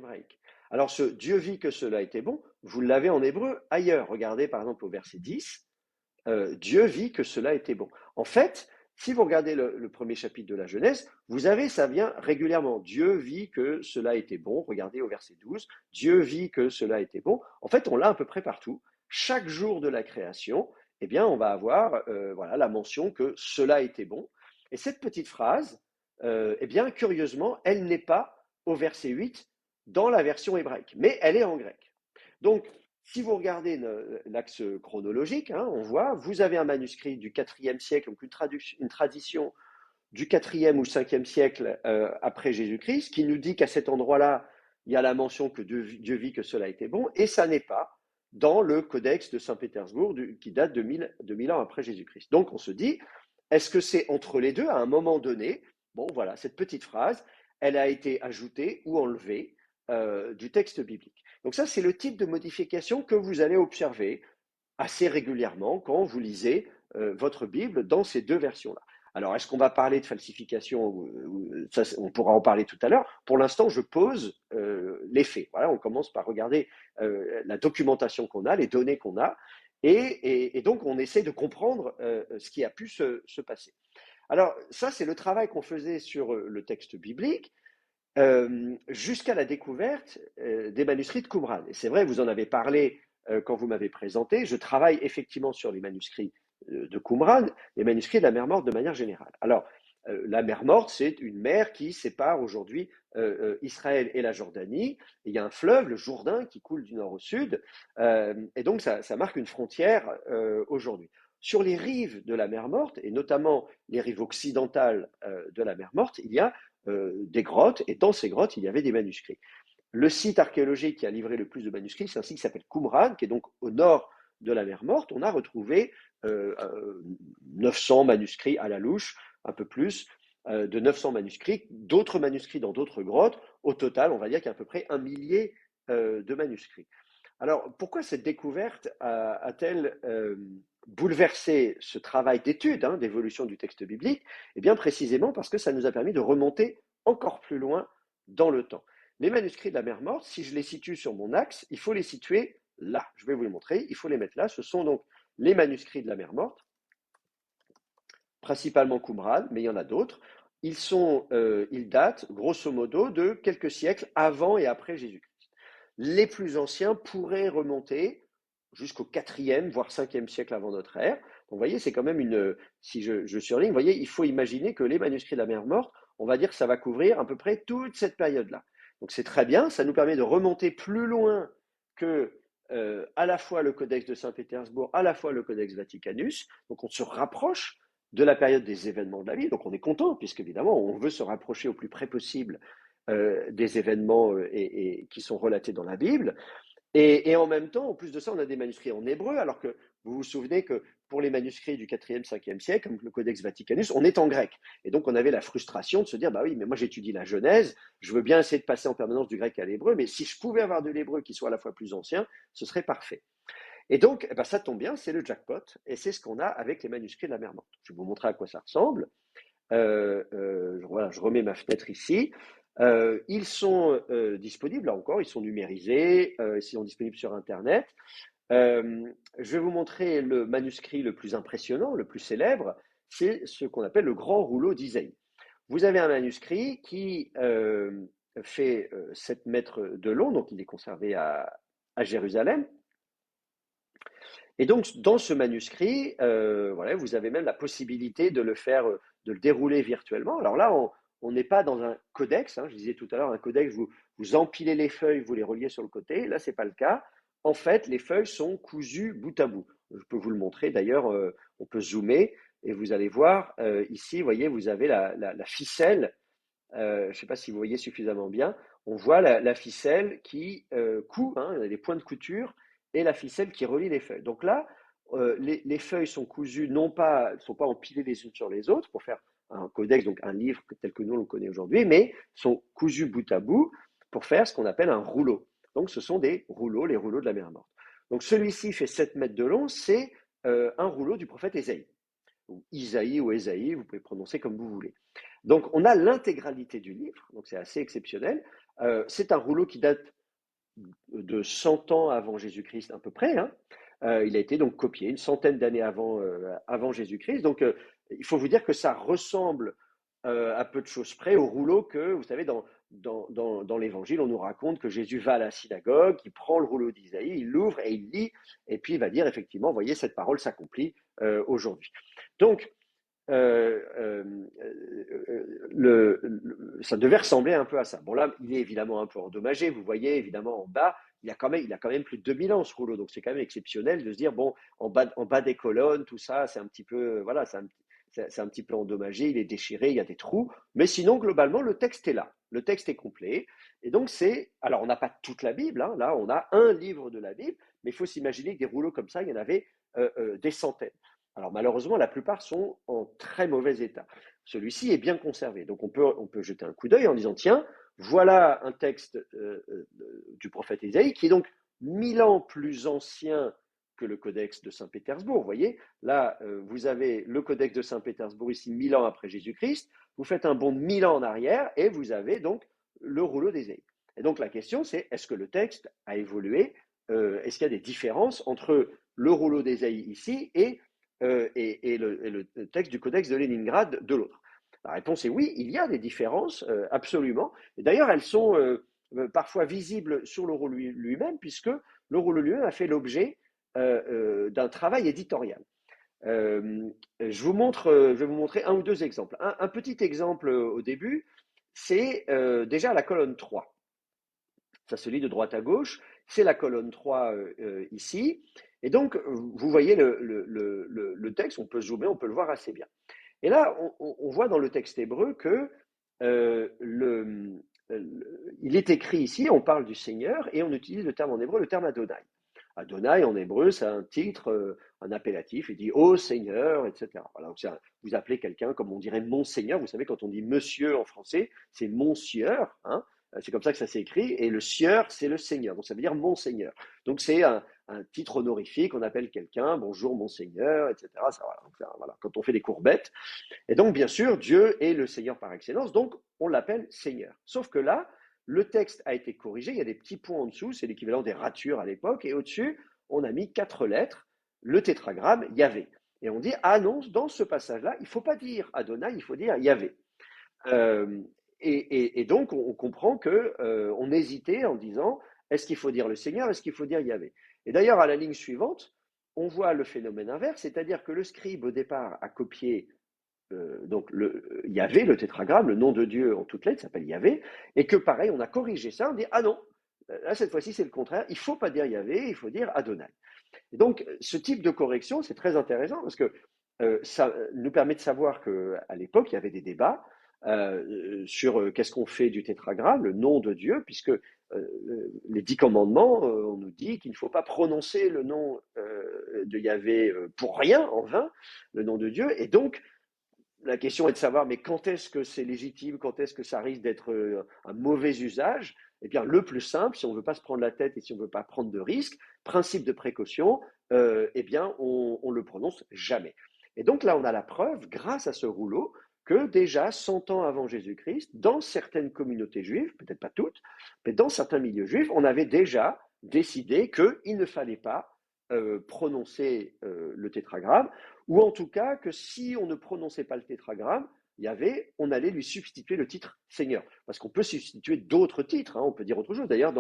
hébraïque. Alors ce Dieu vit que cela était bon, vous l'avez en hébreu ailleurs. Regardez par exemple au verset 10, Dieu vit que cela était bon. En fait, si vous regardez le premier chapitre de la Genèse, vous avez, ça vient régulièrement. Dieu vit que cela était bon. Regardez au verset 12, Dieu vit que cela était bon. En fait, on l'a à peu près partout. Chaque jour de la création, eh bien, on va avoir voilà, la mention que cela était bon. Et cette petite phrase, eh bien, curieusement, elle n'est pas au verset 8 dans la version hébraïque, mais elle est en grec. Donc, si vous regardez l'axe chronologique, hein, on voit, vous avez un manuscrit du IVe siècle, donc une tradition du IVe ou 5e siècle après Jésus-Christ, qui nous dit qu'à cet endroit-là, il y a la mention que Dieu vit que cela était bon, et ça n'est pas dans le codex de Saint-Pétersbourg qui date de 1000 ans après Jésus-Christ. Donc on se dit, est-ce que c'est entre les deux, à un moment donné? Bon, voilà, cette petite phrase, elle a été ajoutée ou enlevée du texte biblique. Donc ça, c'est le type de modification que vous allez observer assez régulièrement quand vous lisez votre Bible dans ces deux versions-là. Alors, est-ce qu'on va parler de falsification? Ça, on pourra en parler tout à l'heure. Pour l'instant, je pose les faits. Voilà, on commence par regarder la documentation qu'on a, les données qu'on a, et donc on essaie de comprendre ce qui a pu se passer. Alors, ça, c'est le travail qu'on faisait sur le texte biblique jusqu'à la découverte des manuscrits de Qumran. Et c'est vrai, vous en avez parlé quand vous m'avez présenté. Je travaille effectivement sur les manuscrits de Qumran, les manuscrits de la mer Morte de manière générale. Alors, la mer Morte, c'est une mer qui sépare aujourd'hui Israël et la Jordanie. Et il y a un fleuve, le Jourdain, qui coule du nord au sud. Et donc, ça marque une frontière aujourd'hui. Sur les rives de la mer Morte, et notamment les rives occidentales de la mer Morte, il y a des grottes, et dans ces grottes, il y avait des manuscrits. Le site archéologique qui a livré le plus de manuscrits, c'est un site qui s'appelle Qumran, qui est donc au nord de la mer Morte. On a retrouvé 900 manuscrits à la louche, un peu plus de 900 manuscrits, d'autres manuscrits dans d'autres grottes. Au total, on va dire qu'il y a à peu près 1 millier de manuscrits. Alors, pourquoi cette découverte a-t-elle bouleversé ce travail d'étude, d'évolution du texte biblique? Eh bien, précisément parce que ça nous a permis de remonter encore plus loin dans le temps. Les manuscrits de la mer Morte, si je les situe sur mon axe, il faut les situer là. Je vais vous les montrer, il faut les mettre là. Ce sont donc les manuscrits de la mer Morte, principalement Qumran, mais il y en a d'autres. Ils datent, grosso modo, de quelques siècles avant et après Jésus-Christ. Les plus anciens pourraient remonter jusqu'au 4e, voire 5e siècle avant notre ère. Donc, vous voyez, c'est quand même si je surligne, vous voyez, il faut imaginer que les manuscrits de la mer Morte, on va dire que ça va couvrir à peu près toute cette période-là. Donc, c'est très bien, ça nous permet de remonter plus loin que à la fois le Codex de Saint-Pétersbourg, à la fois le Codex Vaticanus. Donc, on se rapproche de la période des événements de la Bible. Donc, on est content, puisqu'évidemment, on veut se rapprocher au plus près possible des événements qui sont relatés dans la Bible. Et en même temps, en plus de ça, on a des manuscrits en hébreu, alors que vous vous souvenez que pour les manuscrits du 4e, 5e siècle, comme le Codex Vaticanus, on est en grec. Et donc, on avait la frustration de se dire, bah oui, mais moi j'étudie la Genèse, je veux bien essayer de passer en permanence du grec à l'hébreu, mais si je pouvais avoir de l'hébreu qui soit à la fois plus ancien, ce serait parfait. Et donc, eh ben, ça tombe bien, c'est le jackpot, et c'est ce qu'on a avec les manuscrits de la mer Morte. Je vais vous montrer à quoi ça ressemble. Voilà, je remets ma fenêtre ici. Ils sont disponibles, là encore, ils sont numérisés, ils sont disponibles sur Internet. Je vais vous montrer le manuscrit le plus impressionnant, le plus célèbre, c'est ce qu'on appelle le grand rouleau d'Isaïe. Vous avez un manuscrit qui fait 7 mètres de long, donc il est conservé à Jérusalem. Et donc, dans ce manuscrit, voilà, vous avez même la possibilité de le dérouler virtuellement. Alors là, on n'est pas dans un codex. Je disais tout à l'heure, un codex, vous empilez les feuilles, vous les reliez sur le côté. Là, c'est pas le cas. En fait, les feuilles sont cousues bout à bout. Je peux vous le montrer. D'ailleurs, on peut zoomer et vous allez voir ici, vous voyez, vous avez la ficelle. Je ne sais pas si vous voyez suffisamment bien. On voit la ficelle qui coud, il y a des points de couture, et la ficelle qui relie les feuilles. Donc là, les feuilles sont cousues, ne sont pas empilées les unes sur les autres pour faire un codex, donc un livre tel que nous on le connaît aujourd'hui, mais sont cousues bout à bout pour faire ce qu'on appelle un rouleau. Donc ce sont des rouleaux, les rouleaux de la mer Morte. Donc celui-ci fait 7 mètres de long, c'est un rouleau du prophète Ésaïe. Ou Isaïe ou Ésaïe, vous pouvez prononcer comme vous voulez. Donc on a l'intégralité du livre, donc c'est assez exceptionnel, C'est un rouleau qui date de 100 ans avant Jésus-Christ à peu près, hein. Il a été donc copié une centaine d'années avant Jésus-Christ. Donc, il faut vous dire que ça ressemble à peu de choses près au rouleau que, vous savez, dans l'Évangile, on nous raconte que Jésus va à la synagogue, il prend le rouleau d'Isaïe, il l'ouvre et il lit, et puis il va dire effectivement, voyez, cette parole s'accomplit aujourd'hui. Donc, ça devait ressembler un peu à ça. Bon, là, il est évidemment un peu endommagé. Vous voyez, évidemment, en bas, il a quand même plus de 2000 ans, ce rouleau. Donc, c'est quand même exceptionnel de se dire, bon, en bas des colonnes, tout ça, c'est un petit peu, voilà, c'est un petit peu endommagé, il est déchiré, il y a des trous. Mais sinon, globalement, le texte est là. Le texte est complet. Et donc, alors, on n'a pas toute la Bible, hein. Là, on a un livre de la Bible, mais il faut s'imaginer que des rouleaux comme ça, il y en avait des centaines. Alors malheureusement, la plupart sont en très mauvais état. Celui-ci est bien conservé. Donc on peut jeter un coup d'œil en disant, tiens, voilà un texte du prophète Ésaïe qui est donc 1000 ans plus ancien que le codex de Saint-Pétersbourg. Vous voyez, là, vous avez le codex de Saint-Pétersbourg ici 1000 ans après Jésus-Christ. Vous faites un bond de 1000 ans en arrière et vous avez donc le rouleau d'Ésaïe. Et donc la question, c'est est-ce que le texte a évolué? Est-ce qu'il y a des différences entre le rouleau d'Ésaïe ici et le texte du codex de Léningrad de l'autre? La réponse est oui, il y a des différences, absolument. Et d'ailleurs, elles sont parfois visibles sur le rouleau lui-même, puisque le rouleau lui-même a fait l'objet d'un travail éditorial. Je vais vous montrer un ou deux exemples. Un petit exemple au début, c'est déjà la colonne 3. Ça se lit de droite à gauche. C'est la colonne 3 ici. Et donc, vous voyez le texte, on peut zoomer, on peut le voir assez bien. Et là, on voit dans le texte hébreu que il est écrit ici, on parle du Seigneur, et on utilise le terme en hébreu, le terme Adonai. Adonai, en hébreu, c'est un titre, un appellatif, il dit « Ô Seigneur », etc. Voilà, donc vous appelez quelqu'un comme on dirait « Monseigneur », vous savez, quand on dit « Monsieur » en français, c'est « Monsieur », hein, c'est comme ça que ça s'écrit, et le sieur, c'est le Seigneur, donc ça veut dire Monseigneur. Donc c'est un titre honorifique, on appelle quelqu'un « Bonjour Monseigneur », etc. Ça, voilà, donc voilà, quand on fait des courbettes. Et donc, bien sûr, Dieu est le Seigneur par excellence, donc on l'appelle Seigneur. Sauf que là, le texte a été corrigé, il y a des petits points en dessous, c'est l'équivalent des ratures à l'époque, et au-dessus, on a mis 4 lettres, le tétragramme Yahvé. Et on dit, ah non, dans ce passage-là, il ne faut pas dire Adonai, il faut dire Yahvé. Et donc, on comprend qu'on hésitait en disant, est-ce qu'il faut dire le Seigneur, est-ce qu'il faut dire Yahvé? Et d'ailleurs, à la ligne suivante, on voit le phénomène inverse, c'est-à-dire que le scribe, au départ, a copié donc Yahvé, le tétragramme, le nom de Dieu en toutes lettres s'appelle Yahvé, et que pareil, on a corrigé ça, on dit ah non, là cette fois-ci c'est le contraire, il ne faut pas dire Yahvé, il faut dire Adonai. Et donc ce type de correction, c'est très intéressant parce que ça nous permet de savoir qu'à l'époque, il y avait des débats sur qu'est-ce qu'on fait du tétragramme, le nom de Dieu, puisque les 10 commandements, on nous dit qu'il ne faut pas prononcer le nom de Yahvé pour rien, en vain, le nom de Dieu, et donc la question est de savoir, mais quand est-ce que c'est légitime, quand est-ce que ça risque d'être un mauvais usage? Eh bien, le plus simple, si on ne veut pas se prendre la tête et si on ne veut pas prendre de risques, principe de précaution, eh bien, on le prononce jamais. Et donc là, on a la preuve, grâce à ce rouleau, que déjà 100 ans avant Jésus-Christ, dans certaines communautés juives, peut-être pas toutes, mais dans certains milieux juifs, on avait déjà décidé qu'il ne fallait pas prononcer le tétragramme, ou en tout cas que si on ne prononçait pas le tétragramme, on allait lui substituer le titre Seigneur. Parce qu'on peut substituer d'autres titres, hein, on peut dire autre chose. D'ailleurs,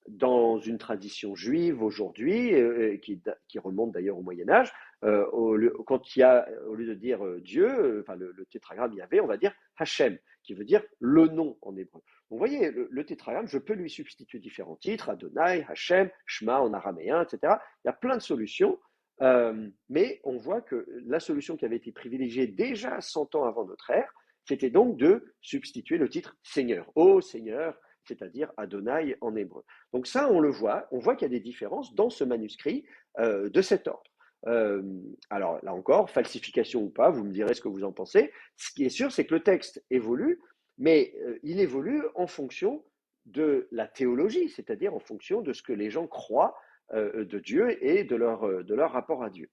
dans une tradition juive aujourd'hui, qui remonte d'ailleurs au Moyen-Âge, au lieu de dire Dieu, enfin le tétragramme Yahvé, on va dire Hachem, qui veut dire le nom en hébreu. Donc, vous voyez, le tétragramme, je peux lui substituer différents titres, Adonai, Hachem, Shema en araméen, etc. Il y a plein de solutions, mais on voit que la solution qui avait été privilégiée déjà 100 ans avant notre ère, c'était donc de substituer le titre Seigneur. Ô Seigneur, c'est-à-dire Adonai en hébreu. Donc ça, on le voit, on voit qu'il y a des différences dans ce manuscrit de cet ordre. Alors là encore, falsification ou pas, vous me direz ce que vous en pensez. Ce qui est sûr, c'est que le texte évolue, mais il évolue en fonction de la théologie, c'est-à-dire en fonction de ce que les gens croient de Dieu et de leur rapport à Dieu.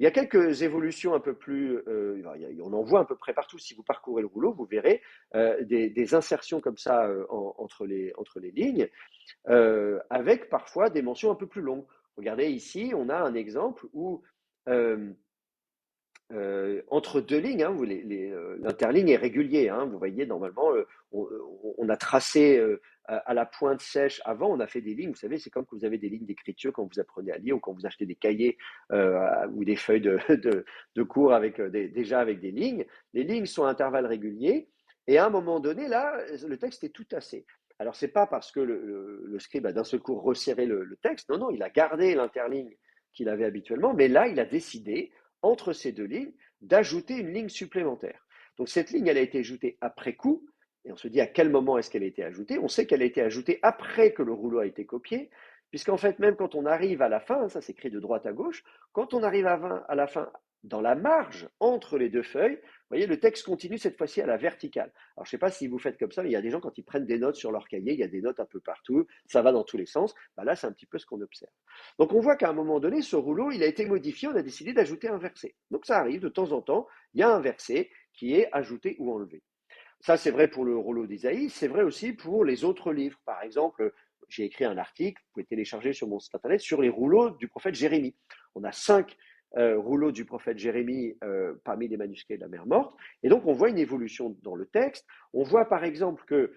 Il y a quelques évolutions un peu plus, on en voit à peu près partout. Si vous parcourez le rouleau, vous verrez des insertions comme ça entre les lignes, avec parfois des mentions un peu plus longues. Regardez ici, on a un exemple où euh, entre deux lignes, hein, l'interligne est régulier. Hein, vous voyez, normalement, on a tracé à la pointe sèche avant, on a fait des lignes. Vous savez, c'est comme que vous avez des lignes d'écriture quand vous apprenez à lire ou quand vous achetez des cahiers ou des feuilles de cours avec, déjà avec des lignes. Les lignes sont à intervalles réguliers et à un moment donné, là, le texte est tout tassé. Alors, c'est pas parce que le scribe a d'un seul coup resserré le texte. Non, non, il a gardé l'interligne qu'il avait habituellement, mais là, il a décidé entre ces deux lignes, d'ajouter une ligne supplémentaire. Donc cette ligne, elle a été ajoutée après coup, et on se dit à quel moment est-ce qu'elle a été ajoutée. On sait qu'elle a été ajoutée après que le rouleau a été copié, puisqu'en fait, même quand on arrive à la fin, ça s'écrit de droite à gauche, quand on arrive à la fin, dans la marge entre les deux feuilles, vous voyez, le texte continue cette fois-ci à la verticale. Alors, je ne sais pas si vous faites comme ça, mais il y a des gens, quand ils prennent des notes sur leur cahier, il y a des notes un peu partout, ça va dans tous les sens. Ben là, c'est un petit peu ce qu'on observe. Donc, on voit qu'à un moment donné, ce rouleau, il a été modifié, on a décidé d'ajouter un verset. Donc, ça arrive de temps en temps, il y a un verset qui est ajouté ou enlevé. Ça, c'est vrai pour le rouleau d'Isaïe, c'est vrai aussi pour les autres livres. Par exemple, j'ai écrit un article, vous pouvez télécharger sur mon site internet, sur les rouleaux du prophète Jérémie. On a 5 rouleaux du prophète Jérémie parmi les manuscrits de la mer morte. Et donc, on voit une évolution dans le texte. On voit par exemple que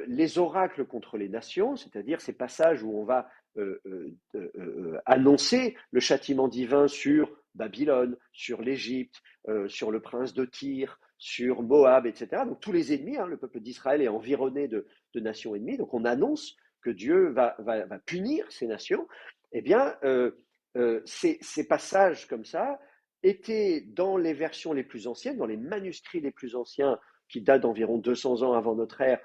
les oracles contre les nations, c'est-à-dire ces passages où on va annoncer le châtiment divin sur Babylone, sur l'Égypte, sur le prince de Tyr, sur Moab, etc. Donc tous les ennemis, hein, le peuple d'Israël est environné de nations ennemies, donc on annonce que Dieu va punir ces nations. Eh bien, ces passages comme ça étaient dans les versions les plus anciennes, dans les manuscrits les plus anciens, qui datent d'environ 200 ans avant notre ère,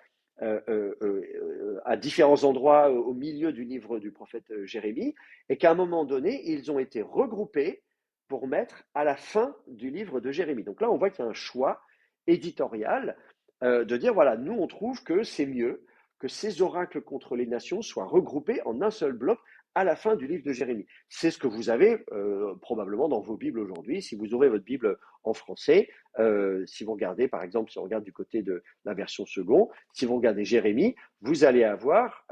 à différents endroits au milieu du livre du prophète Jérémie, et qu'à un moment donné, ils ont été regroupés pour mettre à la fin du livre de Jérémie. Donc là, on voit qu'il y a un choix éditorial de dire, voilà, nous, on trouve que c'est mieux que ces oracles contre les nations soient regroupés en un seul bloc à la fin du livre de Jérémie. C'est ce que vous avez probablement dans vos Bibles aujourd'hui. Si vous ouvrez votre Bible en français, si vous regardez, par exemple, si on regarde du côté de la version second, si vous regardez Jérémie, vous allez avoir,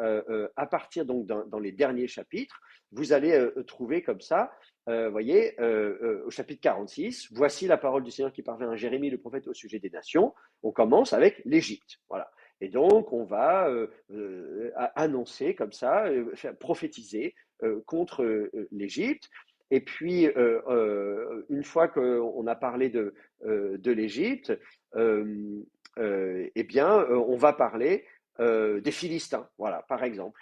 à partir donc dans les derniers chapitres, vous allez trouver comme ça, voyez, au chapitre 46, voici la parole du Seigneur qui parvient à Jérémie, le prophète, au sujet des nations. On commence avec l'Égypte. Voilà. Et donc, on va annoncer comme ça, prophétiser contre l'Égypte. Et puis, une fois qu'on a parlé de l'Égypte, eh bien, on va parler des Philistins, voilà, par exemple.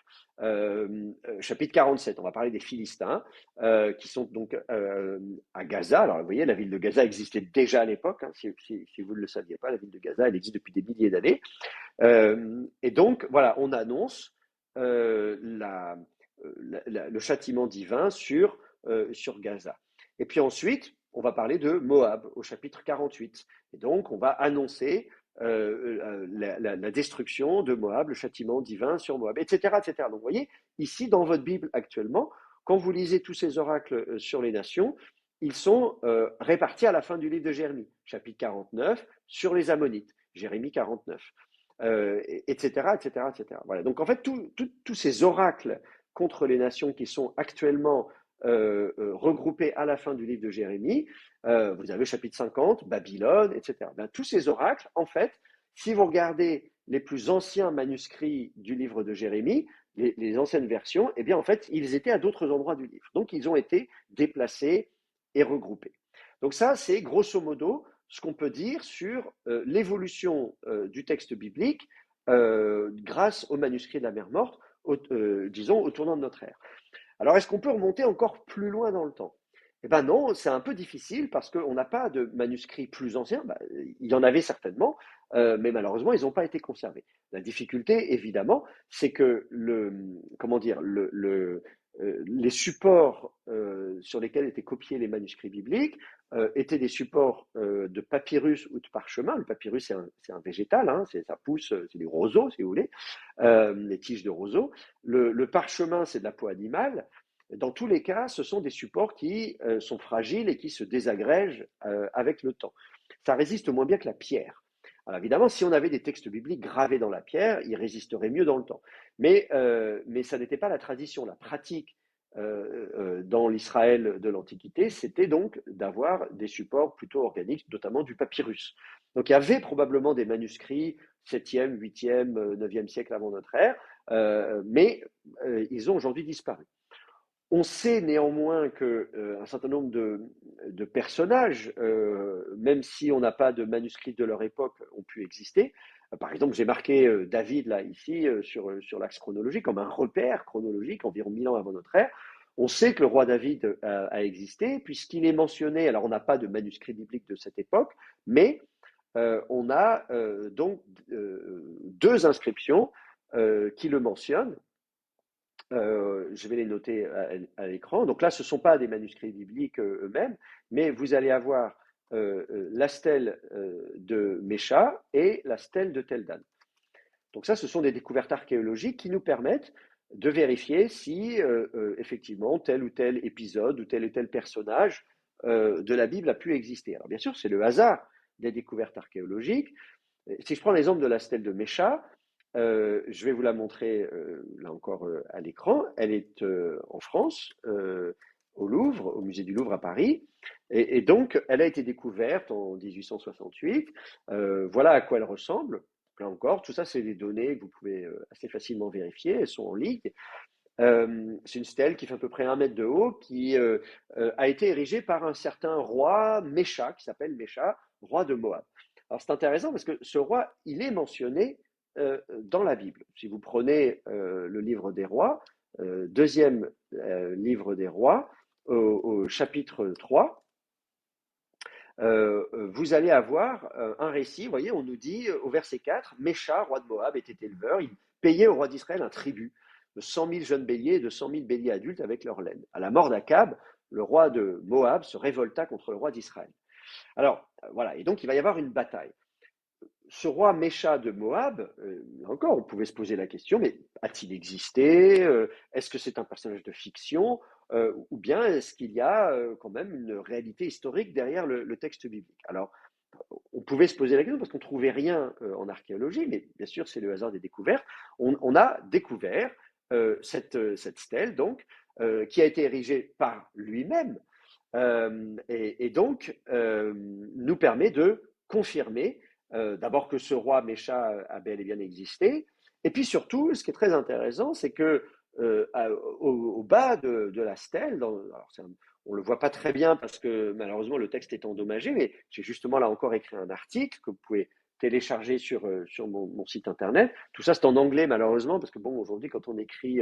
Chapitre 47, on va parler des Philistins, qui sont donc à Gaza. Alors, vous voyez, la ville de Gaza existait déjà à l'époque, hein, si vous ne le saviez pas, la ville de Gaza, elle existe depuis des milliers d'années. Et donc, voilà, on annonce le châtiment divin sur Gaza. Et puis ensuite, on va parler de Moab au chapitre 48. Et donc, on va annoncer la destruction de Moab, le châtiment divin sur Moab, etc., etc. Donc, vous voyez, ici, dans votre Bible actuellement, quand vous lisez tous ces oracles sur les nations, ils sont répartis à la fin du livre de Jérémie, chapitre 49, sur les Ammonites, Jérémie 49, etc., etc., etc. Voilà. Donc, en fait, tous ces oracles contre les nations qui sont actuellement regroupés à la fin du livre de Jérémie, vous avez le chapitre 50, Babylone, etc. Ben, tous ces oracles, en fait, si vous regardez les plus anciens manuscrits du livre de Jérémie, les anciennes versions, eh bien, en fait, ils étaient à d'autres endroits du livre. Donc, ils ont été déplacés et regroupés. Donc, ça, c'est grosso modo ce qu'on peut dire sur l'évolution du texte biblique grâce au manuscrit de la mer morte, disons, au tournant de notre ère. Alors, est-ce qu'on peut remonter encore plus loin dans le temps? Eh bien non, c'est un peu difficile parce qu'on n'a pas de manuscrits plus anciens. Ben, il y en avait certainement, mais malheureusement, ils n'ont pas été conservés. La difficulté, évidemment, c'est que comment dire, les supports sur lesquels étaient copiés les manuscrits bibliques étaient des supports de papyrus ou de parchemin. Le papyrus, c'est un végétal, hein, ça pousse, c'est des roseaux, si vous voulez, les tiges de roseaux. Le parchemin, c'est de la peau animale. Dans tous les cas, ce sont des supports qui sont fragiles et qui se désagrègent avec le temps. Ça résiste moins bien que la pierre. Alors évidemment, si on avait des textes bibliques gravés dans la pierre, ils résisteraient mieux dans le temps. Mais ça n'était pas la tradition. La pratique dans l'Israël de l'Antiquité, c'était donc d'avoir des supports plutôt organiques, notamment du papyrus. Donc il y avait probablement des manuscrits 7e, 8e, 9e siècle avant notre ère, mais ils ont aujourd'hui disparu. On sait néanmoins qu'un certain nombre de personnages, même si on n'a pas de manuscrits de leur époque, ont pu exister. Par exemple, j'ai marqué David là ici sur l'axe chronologique comme un repère chronologique environ 1000 ans avant notre ère. On sait que le roi David a existé puisqu'il est mentionné. Alors, on n'a pas de manuscrit biblique de cette époque, mais on a donc deux inscriptions qui le mentionnent. Je vais les noter à l'écran. Donc là, ce ne sont pas des manuscrits bibliques eux-mêmes, mais vous allez avoir la stèle de Mécha et la stèle de Tel Dan. Donc ça, ce sont des découvertes archéologiques qui nous permettent de vérifier si effectivement tel ou tel épisode ou tel personnage de la Bible a pu exister. Alors bien sûr, c'est le hasard des découvertes archéologiques. Si je prends l'exemple de la stèle de Mécha, je vais vous la montrer là encore à l'écran. Elle est en France, au Louvre, au musée du Louvre à Paris. Et donc, elle a été découverte en 1868. Voilà à quoi elle ressemble. Là encore, tout ça, c'est des données que vous pouvez assez facilement vérifier. Elles sont en ligne. C'est une stèle qui fait à peu près 1 mètre de haut, qui a été érigée par un certain roi Mécha, qui s'appelle Mécha, roi de Moab. Alors c'est intéressant parce que ce roi, il est mentionné dans la Bible. Si vous prenez le livre des rois, deuxième livre des rois, au chapitre 3, vous allez avoir un récit, vous voyez, on nous dit au verset 4, Mécha, roi de Moab, était éleveur, il payait au roi d'Israël un tribut de 100 000 jeunes béliers et de 100 000 béliers adultes avec leur laine. À la mort d'Akab, le roi de Moab se révolta contre le roi d'Israël. Alors, voilà, et donc il va y avoir une bataille. Ce roi Mécha de Moab, là encore, on pouvait se poser la question, mais a-t-il existé? Est-ce que c'est un personnage de fiction? Ou bien est-ce qu'il y a quand même une réalité historique derrière le texte biblique? Alors, on pouvait se poser la question parce qu'on ne trouvait rien en archéologie, mais bien sûr, c'est le hasard des découvertes. On a découvert cette stèle, donc, qui a été érigée par lui-même, et donc nous permet de confirmer d'abord que ce roi Mécha a bel et bien existé, et puis surtout, ce qui est très intéressant, c'est que au bas de la stèle, on ne le voit pas très bien parce que malheureusement le texte est endommagé, mais j'ai justement là encore écrit un article que vous pouvez télécharger sur mon site internet. Tout ça c'est en anglais malheureusement parce que bon, aujourd'hui quand on écrit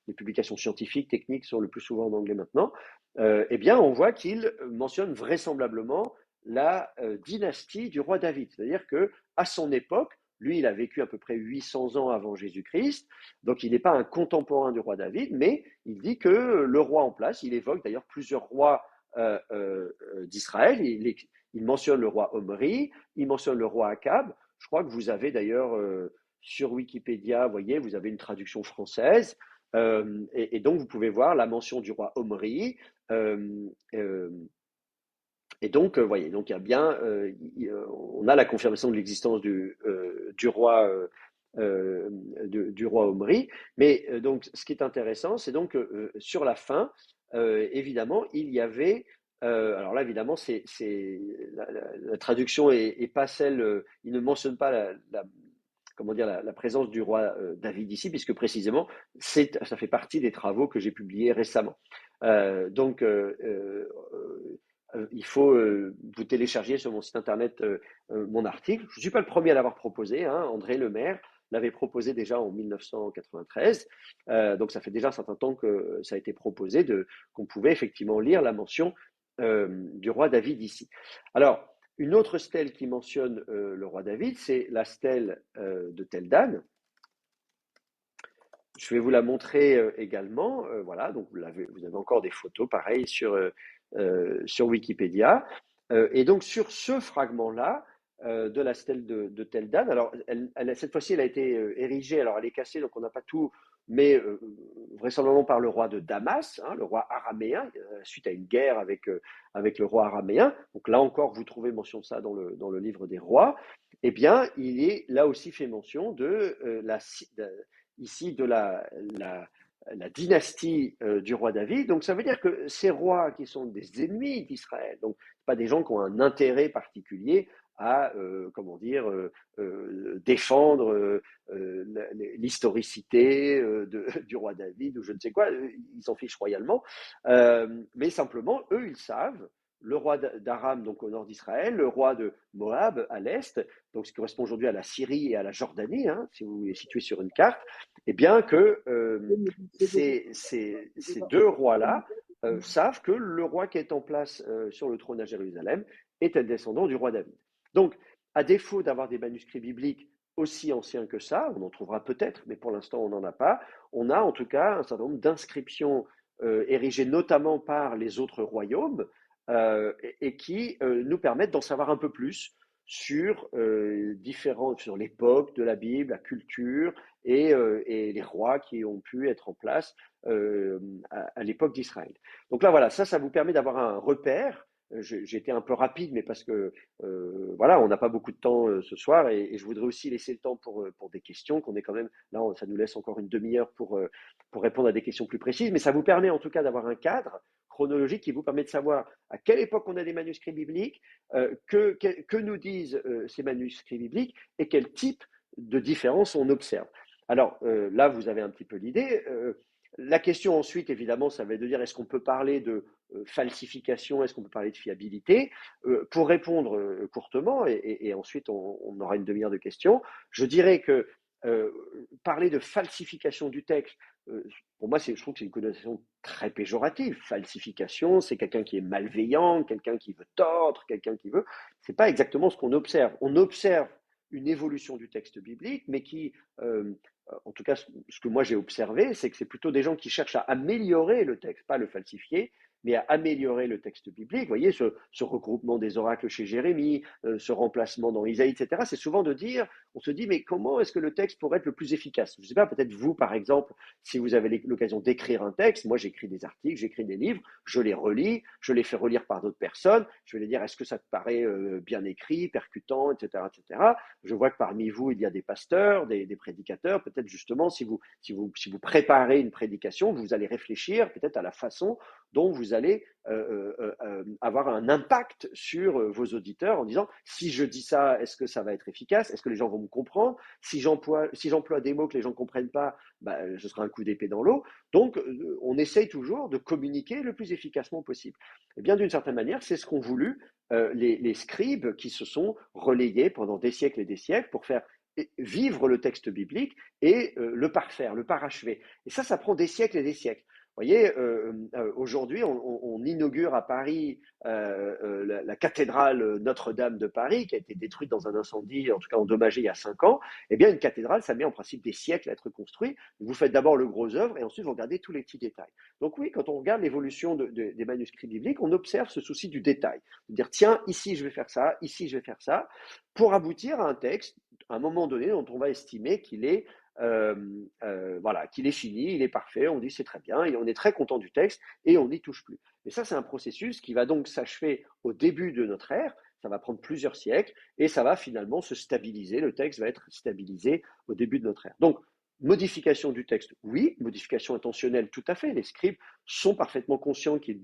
des publications scientifiques, techniques sont le plus souvent en anglais maintenant, eh bien on voit qu'il mentionne vraisemblablement la dynastie du roi David. C'est-à-dire que à son époque, lui, il a vécu à peu près 800 ans avant Jésus-Christ, donc il n'est pas un contemporain du roi David, mais il dit que le roi en place, il évoque d'ailleurs plusieurs rois d'Israël, il mentionne le roi Omri, il mentionne le roi Akab. Je crois que vous avez d'ailleurs sur Wikipédia, vous voyez, vous avez une traduction française, et donc vous pouvez voir la mention du roi Omri. Et donc, voyez, donc il y a bien, on a la confirmation de l'existence du roi, du roi Omri. Mais donc, ce qui est intéressant, c'est donc sur la fin, évidemment, il y avait. Alors là, évidemment, la traduction est pas celle. Il ne mentionne pas comment dire, la présence du roi David ici, puisque précisément, ça fait partie des travaux que j'ai publiés récemment. Donc, il faut vous télécharger sur mon site internet mon article. Je ne suis pas le premier à l'avoir proposé, hein. André Lemaire l'avait proposé déjà en 1993. Donc ça fait déjà un certain temps que ça a été proposé qu'on pouvait effectivement lire la mention du roi David ici. Alors, une autre stèle qui mentionne le roi David, c'est la stèle de Tel Dan. Je vais vous la montrer également. Voilà, donc vous avez encore des photos pareil sur Wikipédia. Et donc sur ce fragment-là de la stèle de Tel Dan, alors cette fois-ci elle a été érigée, alors elle est cassée, donc on n'a pas tout, mais vraisemblablement par le roi de Damas, hein, le roi araméen, suite à une guerre avec le roi araméen. Donc là encore, vous trouvez mention de ça dans le livre des rois. Eh bien, il est là aussi fait mention ici de la dynastie du roi David. Donc ça veut dire que ces rois qui sont des ennemis d'Israël, donc pas des gens qui ont un intérêt particulier à, comment dire, défendre l'historicité du roi David ou je ne sais quoi, ils s'en fichent royalement, mais simplement, eux, ils savent, le roi d'Aram, donc au nord d'Israël, le roi de Moab à l'est, donc ce qui correspond aujourd'hui à la Syrie et à la Jordanie, hein, si vous les situez sur une carte, eh bien que ces deux rois-là savent que le roi qui est en place sur le trône à Jérusalem est un descendant du roi David. Donc, à défaut d'avoir des manuscrits bibliques aussi anciens que ça, on en trouvera peut-être, mais pour l'instant on n'en a pas, on a en tout cas un certain nombre d'inscriptions érigées notamment par les autres royaumes et qui nous permettent d'en savoir un peu plus sur sur l'époque de la Bible, la culture et les rois qui ont pu être en place à l'époque d'Israël. Donc là, voilà, ça vous permet d'avoir un repère. J'ai été un peu rapide, mais parce que voilà, on n'a pas beaucoup de temps ce soir et je voudrais aussi laisser le temps pour des questions, qu'on est quand même, là, ça nous laisse encore une demi-heure pour répondre à des questions plus précises, mais ça vous permet en tout cas d'avoir un cadre chronologique qui vous permet de savoir à quelle époque on a des manuscrits bibliques, que nous disent ces manuscrits bibliques et quel type de différence on observe. Alors là, vous avez un petit peu l'idée. La question ensuite, évidemment, ça va être de dire est-ce qu'on peut parler de falsification, est-ce qu'on peut parler de fiabilité. Pour répondre courtement, et ensuite on aura une demi-heure de questions, je dirais que parler de falsification du texte, pour moi, je trouve que c'est une connotation très péjorative. Falsification, c'est quelqu'un qui est malveillant, quelqu'un qui veut tordre, quelqu'un qui veut. C'est pas exactement ce qu'on observe. On observe une évolution du texte biblique, mais qui, en tout cas, ce que moi j'ai observé, c'est que c'est plutôt des gens qui cherchent à améliorer le texte, pas le falsifier, mais à améliorer le texte biblique. Vous voyez, ce regroupement des oracles chez Jérémie, ce remplacement dans Isaïe, etc., c'est souvent de dire, on se dit, mais comment est-ce que le texte pourrait être le plus efficace? Je ne sais pas, peut-être vous, par exemple, si vous avez l'occasion d'écrire un texte, moi j'écris des articles, j'écris des livres, je les relis, je les fais relire par d'autres personnes, je vais les dire, est-ce que ça te paraît bien écrit, percutant, etc., etc. Je vois que parmi vous, il y a des pasteurs, des prédicateurs, peut-être justement, si vous préparez une prédication, vous allez réfléchir peut-être à la façon dont vous allez avoir un impact sur vos auditeurs en disant si je dis ça, est-ce que ça va être efficace? Est-ce que les gens vont me comprendre? Si j'emploie des mots que les gens ne comprennent pas, bah, ce sera un coup d'épée dans l'eau. Donc, on essaye toujours de communiquer le plus efficacement possible. Et bien, d'une certaine manière, c'est ce qu'ont voulu les scribes qui se sont relayés pendant des siècles et des siècles pour faire vivre le texte biblique et le parfaire, le parachever. Et ça prend des siècles et des siècles. Vous voyez, aujourd'hui, on inaugure à Paris la cathédrale Notre-Dame de Paris, qui a été détruite dans un incendie, en tout cas endommagée il y a 5 ans. Eh bien, une cathédrale, ça met en principe des siècles à être construit. Vous faites d'abord le gros œuvre et ensuite vous regardez tous les petits détails. Donc oui, quand on regarde l'évolution des manuscrits bibliques, on observe ce souci du détail. De dire, tiens, ici je vais faire ça, ici je vais faire ça, pour aboutir à un texte, à un moment donné, dont on va estimer qu'il est voilà, qu'il est fini, il est parfait, on dit c'est très bien, et on est très content du texte et on n'y touche plus. Mais ça, c'est un processus qui va donc s'achever au début de notre ère, ça va prendre plusieurs siècles et ça va finalement se stabiliser, le texte va être stabilisé au début de notre ère. Donc, modification du texte, oui, modification intentionnelle, tout à fait. Les scribes sont parfaitement conscients qu'ils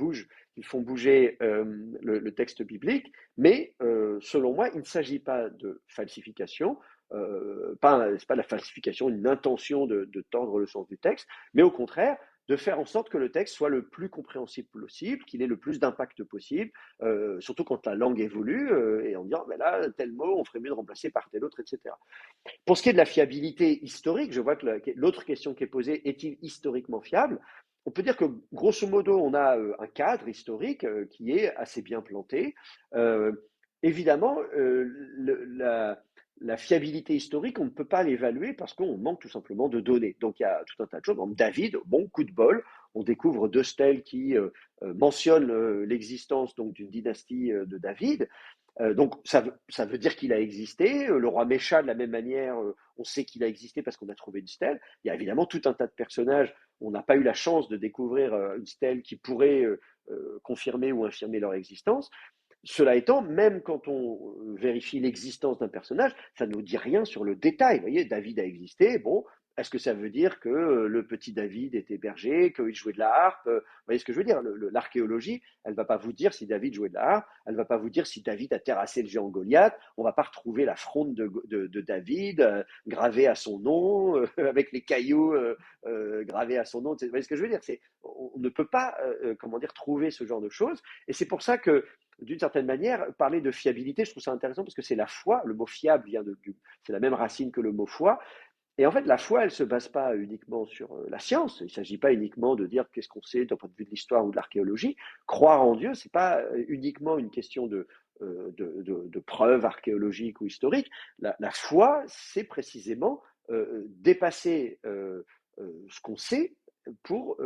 font bouger le texte biblique, mais selon moi, il ne s'agit pas de falsification, c'est pas la falsification, une intention de tordre le sens du texte, mais au contraire, de faire en sorte que le texte soit le plus compréhensible possible, qu'il ait le plus d'impact possible, surtout quand la langue évolue, et en disant, ben là, tel mot, on ferait mieux de remplacer par tel autre, etc. Pour ce qui est de la fiabilité historique, je vois que l'autre question qui est posée, est-il historiquement fiable? On peut dire que, grosso modo, on a un cadre historique qui est assez bien planté. Euh, Évidemment, la fiabilité historique, on ne peut pas l'évaluer parce qu'on manque tout simplement de données. Donc il y a tout un tas de choses. David, bon coup de bol, on découvre deux stèles qui mentionnent l'existence donc d'une dynastie de David. Donc ça veut dire qu'il a existé. Le roi Mécha, de la même manière, on sait qu'il a existé parce qu'on a trouvé une stèle. Il y a évidemment tout un tas de personnages. On n'a pas eu la chance de découvrir une stèle qui pourrait confirmer ou infirmer leur existence. Cela étant, même quand on vérifie l'existence d'un personnage, ça ne nous dit rien sur le détail. Vous voyez, David a existé, bon, est-ce que ça veut dire que le petit David était berger, qu'il jouait de la harpe? Vous voyez ce que je veux dire? L'archéologie, elle ne va pas vous dire si David jouait de la harpe, elle ne va pas vous dire si David a terrassé le géant Goliath, on ne va pas retrouver la fronde de David gravée à son nom, avec les cailloux gravés à son nom. Vous voyez ce que je veux dire? On ne peut pas comment dire, trouver ce genre de choses, et c'est pour ça que d'une certaine manière, parler de fiabilité, je trouve ça intéressant parce que c'est la foi. Le mot fiable vient c'est la même racine que le mot foi. Et en fait, la foi, elle ne se base pas uniquement sur la science. Il ne s'agit pas uniquement de dire qu'est-ce qu'on sait d'un point de vue de l'histoire ou de l'archéologie. Croire en Dieu, ce n'est pas uniquement une question de preuves archéologiques ou historiques. La foi, c'est précisément dépasser ce qu'on sait pour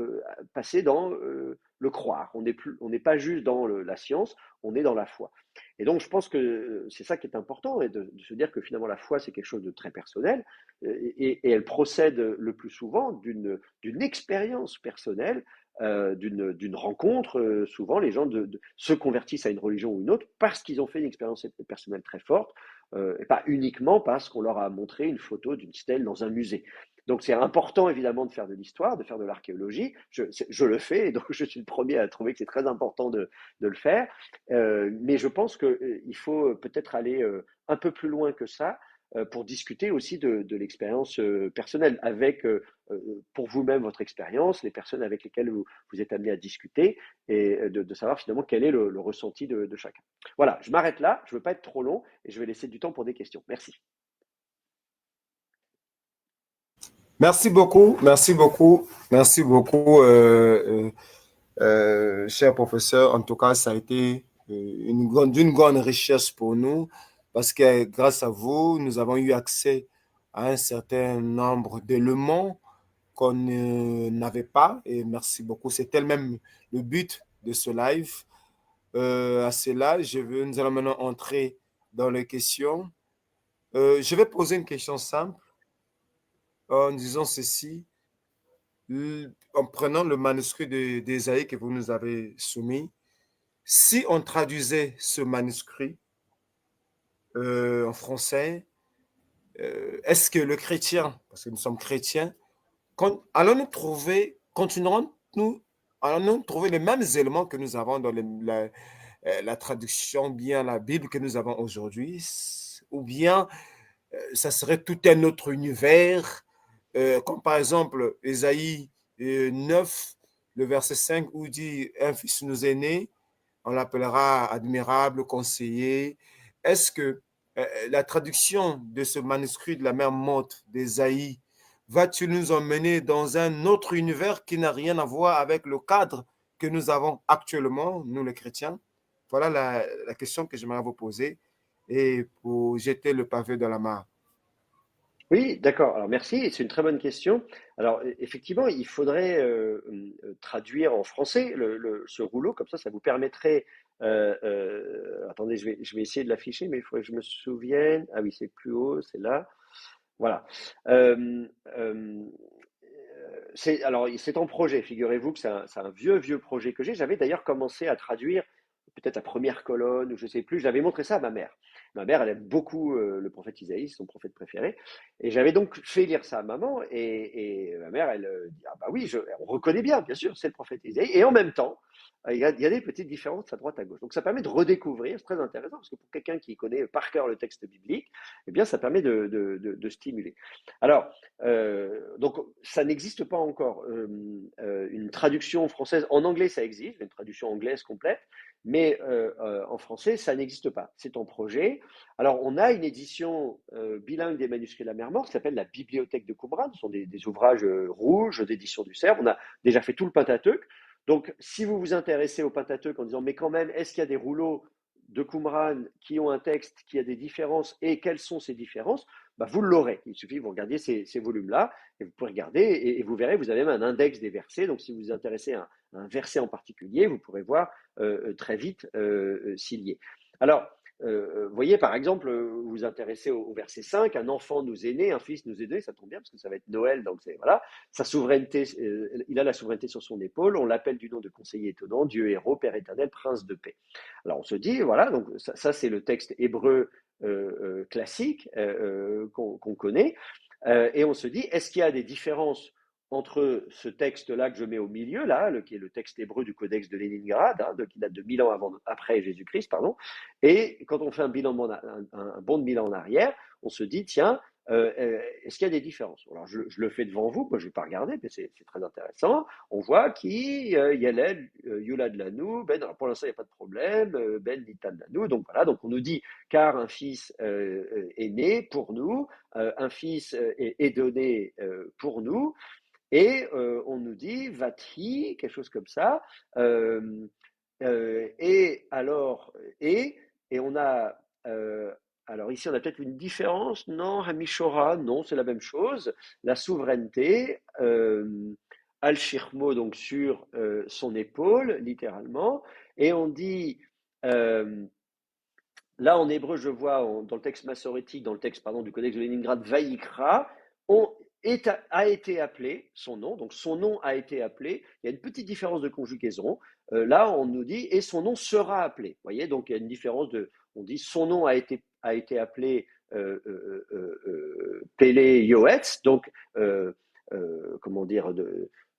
passer dans le croire. On n'est pas juste dans la science, on est dans la foi. Et donc, je pense que c'est ça qui est important, et de se dire que finalement la foi, c'est quelque chose de très personnel, et elle procède le plus souvent d'une expérience personnelle, d'une rencontre. Souvent, les gens se convertissent à une religion ou une autre parce qu'ils ont fait une expérience personnelle très forte, et pas uniquement parce qu'on leur a montré une photo d'une stèle dans un musée. Donc c'est important évidemment de faire de l'histoire, de faire de l'archéologie. Je le fais, et donc je suis le premier à trouver que c'est très important de le faire. Mais je pense qu'il faut peut-être aller un peu plus loin que ça pour discuter aussi de l'expérience personnelle, avec pour vous-même votre expérience, les personnes avec lesquelles vous êtes amené à discuter, et de savoir finalement quel est le ressenti de chacun. Voilà, je m'arrête là, je ne veux pas être trop long, et je vais laisser du temps pour des questions. Merci. Merci beaucoup, merci beaucoup, merci beaucoup, cher professeur. En tout cas, ça a été d'une grande richesse pour nous parce que grâce à vous, nous avons eu accès à un certain nombre d'éléments qu'on n'avait pas. Et merci beaucoup. C'était même le but de ce live. À cela, nous allons maintenant entrer dans les questions. Je vais poser une question simple en disant ceci. En prenant le manuscrit d'Ésaïe que vous nous avez soumis, si on traduisait ce manuscrit en français, est-ce que le chrétien, parce que nous sommes chrétiens, allons-nous trouver, continuerons-nous, allons-nous trouver les mêmes éléments que nous avons dans la traduction, bien la Bible que nous avons aujourd'hui, ou bien ça serait tout un autre univers, comme par exemple Ésaïe 9, le verset 5, où dit un fils nous est né, on l'appellera admirable, conseiller. Est-ce que la traduction de ce manuscrit de la même Morte d'Ésaïe va-t-il nous emmener dans un autre univers qui n'a rien à voir avec le cadre que nous avons actuellement, nous les chrétiens? Voilà la question que j'aimerais vous poser et pour jeter le pavé dans la mare. Oui, d'accord. Alors merci, c'est une très bonne question. Alors effectivement, il faudrait traduire en français ce rouleau, comme ça vous permettrait. Attendez, je vais essayer de l'afficher, mais il faudrait que je me souvienne. Ah oui, c'est plus haut, c'est là. Voilà. Euh, euh, alors, c'est en projet. Figurez-vous que c'est un vieux projet que j'ai. J'avais d'ailleurs commencé à traduire peut-être la première colonne, ou je sais plus. J'avais montré ça à ma mère. Ma mère, elle aime beaucoup le prophète Isaïe, son prophète préféré. Et j'avais donc fait lire ça à maman. Et ma mère, elle dit, ah bah oui, on reconnaît bien sûr, c'est le prophète Isaïe. Et en même temps, il y a des petites différences à droite, à gauche. Donc ça permet de redécouvrir, c'est très intéressant, parce que pour quelqu'un qui connaît par cœur le texte biblique, eh bien, ça permet de stimuler. Alors, donc ça n'existe pas encore une traduction française. En anglais, ça existe, une traduction anglaise complète, mais en français, ça n'existe pas. C'est en projet. Alors, on a une édition bilingue des manuscrits de la Mer Morte qui s'appelle la Bibliothèque de Qumran. Ce sont des ouvrages rouges d'édition du Cerf. On a déjà fait tout le Pentateuque. Donc, si vous vous intéressez au Pentateuque en disant, mais quand même, est-ce qu'il y a des rouleaux de Qumran qui ont un texte qui a des différences et quelles sont ces différences, bah, vous l'aurez. Il suffit que vous regardiez ces volumes-là et vous pouvez regarder et vous verrez, vous avez même un index des versets. Donc, si vous vous intéressez à un verset en particulier, vous pourrez voir très vite s'il y est. Alors, vous voyez, par exemple, vous vous intéressez au verset 5, un enfant nous est né, un fils nous est donné, ça tombe bien parce que ça va être Noël, donc c'est voilà, sa souveraineté, il a la souveraineté sur son épaule, on l'appelle du nom de conseiller étonnant, Dieu héros, Père éternel, prince de paix. Alors on se dit, voilà, donc ça c'est le texte hébreu classique qu'on connaît, et on se dit, est-ce qu'il y a des différences entre ce texte-là que je mets au milieu, là, qui est le texte hébreu du Codex de Léningrad, qui date de 1000 ans après Jésus-Christ, pardon, et quand on fait un bond de 1000 ans en arrière, on se dit, tiens, est-ce qu'il y a des différences? Alors, je le fais devant vous, moi je ne vais pas regarder, mais c'est très intéressant. On voit qui Yeled, Yulad Lanou, Ben, alors pour l'instant il n'y a pas de problème, Ben Nitan Lanou, donc voilà, donc on nous dit car un fils est né pour nous, un fils est donné pour nous, et on nous dit Vatri, quelque chose comme ça, et alors, et on a alors ici, on a peut-être une différence. Non, Hamishora, non, c'est la même chose. La souveraineté, Al-Shirmo, donc sur son épaule, littéralement. Et on dit, là en hébreu, je vois dans le texte massorétique, dans le texte pardon, du Codex de Léningrad, Vaïkra, a été appelé, son nom, donc son nom a été appelé. Il y a une petite différence de conjugaison. Là, on nous dit, et son nom sera appelé. Vous voyez, donc il y a une différence on dit, son nom a été appelé Pélé Yoetz, donc, comment dire,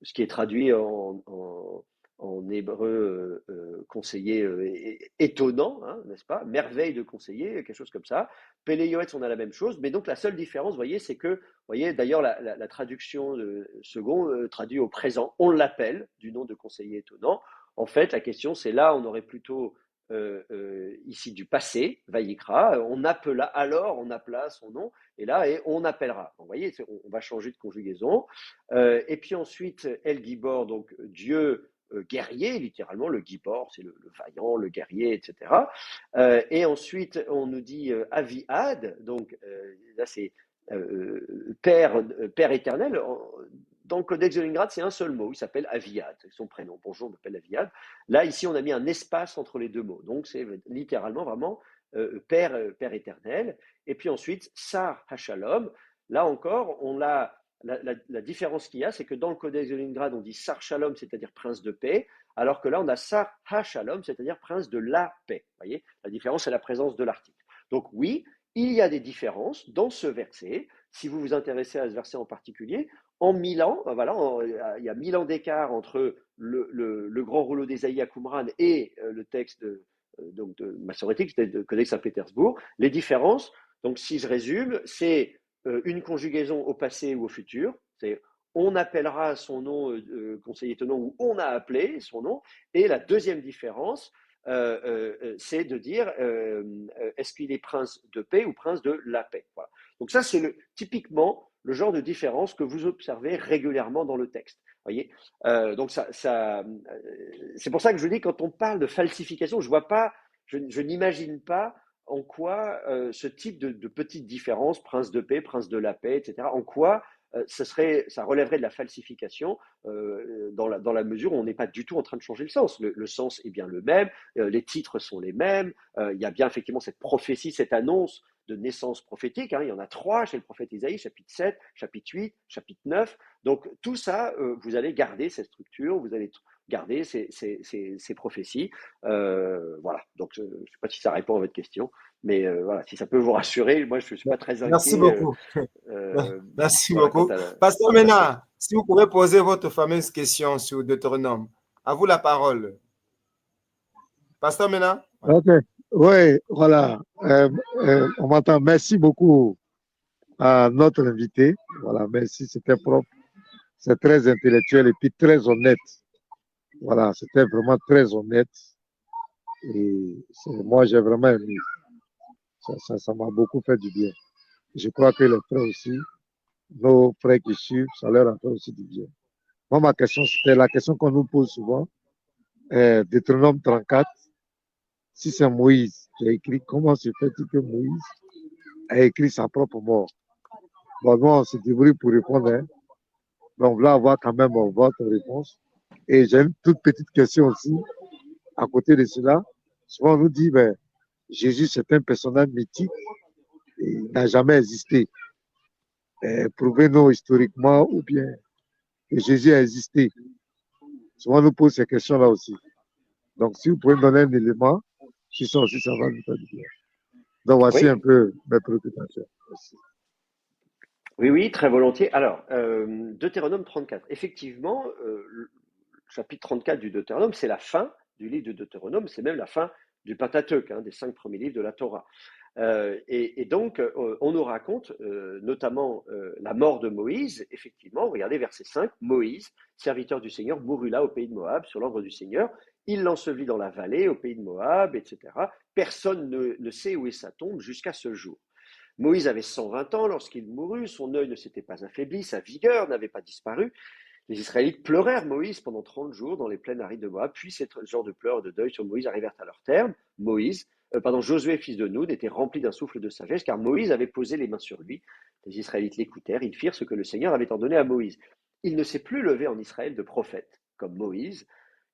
ce qui est traduit en hébreu conseiller étonnant, hein, n'est-ce pas? Merveille de conseiller, quelque chose comme ça. Pélé Yoetz, on a la même chose, mais donc la seule différence, vous voyez, c'est que, vous voyez, d'ailleurs, la traduction de second traduit au présent, on l'appelle du nom de conseiller étonnant. En fait, la question, c'est là, on aurait plutôt ici du passé, Vaïkra, on appela son nom, et là, et on appellera. Vous voyez, on va changer de conjugaison. Et puis ensuite, El Gibor, donc Dieu guerrier, littéralement, le Gibor, c'est le vaillant, le guerrier, etc. Et ensuite, on nous dit Aviad, donc là, c'est Père éternel. Dans le Codex de Léningrad, c'est un seul mot, il s'appelle Aviad, c'est son prénom. Bonjour, je m'appelle Aviad. Là, ici, on a mis un espace entre les deux mots, donc c'est littéralement vraiment Père éternel. Et puis ensuite, Sar Hachalom, là encore, on a la différence qu'il y a, c'est que dans le Codex de Léningrad, on dit Sar Shalom, c'est-à-dire prince de paix, alors que là, on a Sar HaShalom, c'est-à-dire prince de la paix. Vous voyez, la différence, c'est la présence de l'article. Donc oui, il y a des différences dans ce verset. Si vous vous intéressez à ce verset en particulier, en 1000 ans, voilà, il y a 1000 ans d'écart entre le grand rouleau d'Ésaïe à Qumran et le texte donc de massorétique, de Codex Saint-Pétersbourg. Les différences, donc si je résume, c'est une conjugaison au passé ou au futur, c'est on appellera son nom conseiller étonnant ou on a appelé son nom. Et la deuxième différence, c'est de dire est-ce qu'il est prince de paix ou prince de la paix. Voilà. Donc ça, c'est typiquement le genre de différence que vous observez régulièrement dans le texte. Voyez donc c'est pour ça que je dis, quand on parle de falsification, je n'imagine pas en quoi ce type de petites différences, prince de paix, prince de la paix, etc., en quoi ça relèverait de la falsification dans la mesure où on n'est pas du tout en train de changer le sens. Le sens est bien le même, les titres sont les mêmes, il y a bien effectivement cette prophétie, cette annonce de naissance prophétique, il y en a 3 chez le prophète Isaïe, chapitre 7, chapitre 8, chapitre 9. Donc tout ça, vous allez garder cette structure, vous allez garder ces prophéties. Voilà, donc je ne sais pas si ça répond à votre question, mais voilà, si ça peut vous rassurer, moi je ne suis pas très inquiet. Merci beaucoup. Merci voilà, beaucoup. Pasteur Ménard, si vous pouvez poser votre fameuse question sur Deutéronome. À vous la parole. Pasteur Ménard. Ok. Oui, voilà. On m'entend. Merci beaucoup à notre invité. Voilà, merci. C'était propre. C'est très intellectuel et puis très honnête. Voilà, c'était vraiment très honnête. Et moi, j'ai vraiment aimé. Ça m'a beaucoup fait du bien. Je crois que les frères aussi, nos frères qui suivent, ça leur a fait aussi du bien. Moi, ma question, c'était la question qu'on nous pose souvent. Deutéronome 34, si c'est Moïse qui a écrit, comment se fait-il que Moïse a écrit sa propre mort? Bon, nous, on se débrouille pour répondre. Hein. Donc, on va avoir quand même votre réponse. Et j'ai une toute petite question aussi. À côté de cela, souvent on nous dit, ben, Jésus, c'est un personnage mythique. Et il n'a jamais existé. Prouvez-nous historiquement ou bien que Jésus a existé. Souvent on nous pose ces questions-là aussi. Donc, si vous pouvez me donner un élément, si ça aussi, ça va nous faire du bien. Donc, voici Oui, un peu mes préoccupations. Merci. oui, oui, très volontiers. Alors, Deutéronome 34. Effectivement, le chapitre 34 du Deutéronome, c'est la fin du livre de Deutéronome, c'est même la fin du Pentateuque, des 5 premiers livres de la Torah. Et donc, on nous raconte notamment la mort de Moïse. Effectivement, regardez verset 5, Moïse, serviteur du Seigneur, mourut là au pays de Moab sur l'ordre du Seigneur. Il l'ensevelit dans la vallée au pays de Moab, etc. Personne ne sait où est sa tombe jusqu'à ce jour. Moïse avait 120 ans lorsqu'il mourut, son œil ne s'était pas affaibli, sa vigueur n'avait pas disparu. Les Israélites pleurèrent Moïse pendant 30 jours dans les plaines arides de Moab, puis ce genre de pleurs et de deuil sur Moïse arrivèrent à leur terme. Josué, fils de Noun, était rempli d'un souffle de sagesse, car Moïse avait posé les mains sur lui. Les Israélites l'écoutèrent, ils firent ce que le Seigneur avait ordonné à Moïse. Il ne s'est plus levé en Israël de prophète, comme Moïse,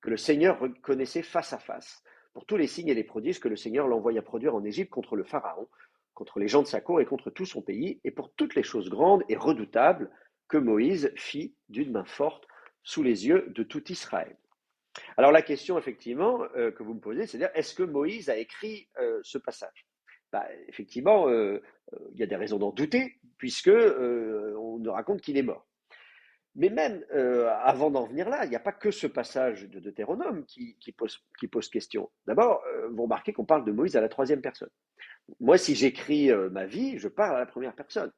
que le Seigneur reconnaissait face à face, pour tous les signes et les prodiges que le Seigneur l'envoya produire en Égypte contre le Pharaon, contre les gens de sa cour et contre tout son pays, et pour toutes les choses grandes et redoutables que Moïse fit d'une main forte sous les yeux de tout Israël. Alors la question effectivement que vous me posez, c'est-à-dire est-ce que Moïse a écrit ce passage? Effectivement, il y a des raisons d'en douter, puisque on nous raconte qu'il est mort. Mais même avant d'en venir là, il n'y a pas que ce passage de Deutéronome qui pose question. D'abord, vous remarquez qu'on parle de Moïse à la troisième personne. Moi, si j'écris ma vie, je parle à la première personne.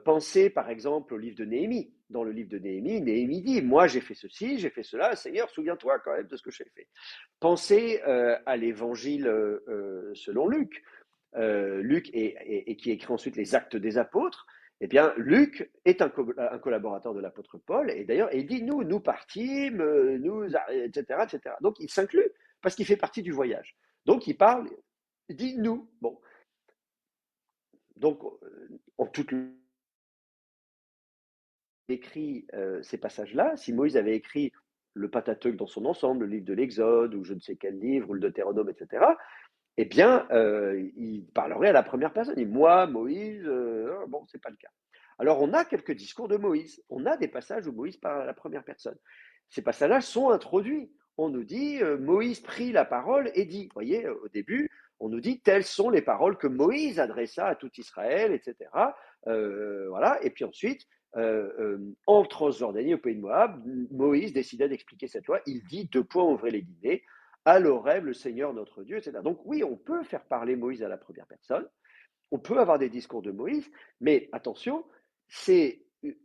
Pensez par exemple au livre de Néhémie. Dans le livre de Néhémie, Néhémie dit, moi j'ai fait ceci, j'ai fait cela, Seigneur, souviens-toi quand même de ce que j'ai fait. Pensez à l'évangile selon Luc. Luc et qui écrit ensuite les actes des apôtres. Eh bien, Luc est un collaborateur de l'apôtre Paul, et d'ailleurs, il dit, nous partîmes, etc., etc. Donc, il s'inclut, parce qu'il fait partie du voyage. Donc, il parle, il dit nous. Bon. Donc, en toute écrit ces passages-là, si Moïse avait écrit le Pentateuque dans son ensemble, le livre de l'Exode, ou je ne sais quel livre, ou le Deutéronome, etc., eh bien, il parlerait à la première personne. Il dit, moi, Moïse, bon, c'est pas le cas. Alors, on a quelques discours de Moïse. On a des passages où Moïse parle à la première personne. Ces passages-là sont introduits. On nous dit, Moïse prit la parole et dit, vous voyez, au début, on nous dit, telles sont les paroles que Moïse adressa à tout Israël, etc. Voilà. Et puis ensuite, en Transjordanie, au pays de Moab, Moïse décida d'expliquer cette loi. Il dit, deux points, ouvrez les guillemets, à l'Horeb, le Seigneur notre Dieu, etc. Donc oui, on peut faire parler Moïse à la première personne, on peut avoir des discours de Moïse, mais attention,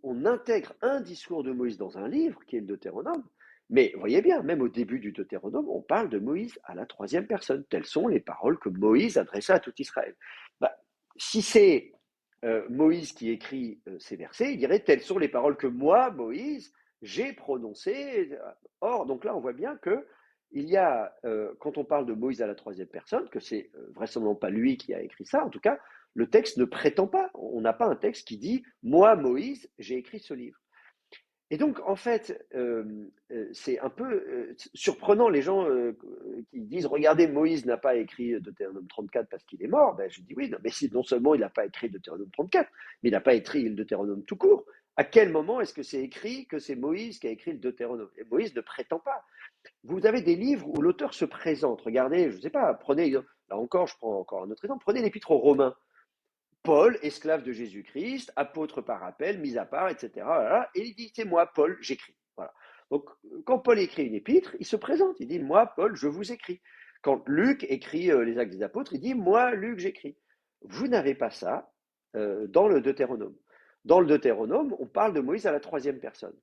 on intègre un discours de Moïse dans un livre, qui est le Deutéronome, mais voyez bien, même au début du Deutéronome, on parle de Moïse à la troisième personne. Telles sont les paroles que Moïse adressa à tout Israël. Si c'est Moïse qui écrit ces versets, il dirait, telles sont les paroles que moi, Moïse, j'ai prononcées. Or, donc là, on voit bien que il y a, quand on parle de Moïse à la troisième personne, que c'est vraisemblablement pas lui qui a écrit ça, en tout cas, le texte ne prétend pas. On n'a pas un texte qui dit, moi, Moïse, j'ai écrit ce livre. Et donc, en fait, c'est un peu surprenant les gens qui disent, regardez, Moïse n'a pas écrit Deutéronome 34 parce qu'il est mort. Ben, je dis oui, non, mais si, non seulement il n'a pas écrit Deutéronome 34, mais il n'a pas écrit le Deutéronome tout court. À quel moment est-ce que c'est écrit que c'est Moïse qui a écrit le Deutéronome? Et Moïse ne prétend pas. Vous avez des livres où l'auteur se présente. Regardez, je ne sais pas, prenez, là encore, je prends encore un autre exemple, prenez l'Épître aux Romains. Paul, esclave de Jésus-Christ, apôtre par appel, mis à part, etc. Voilà, et il dit, c'est moi, Paul, j'écris. Voilà. Donc, quand Paul écrit une épître, il se présente, il dit, moi, Paul, je vous écris. Quand Luc écrit les actes des apôtres, il dit, moi, Luc, j'écris. Vous n'avez pas ça dans le Deutéronome. Dans le Deutéronome, on parle de Moïse à la troisième personne.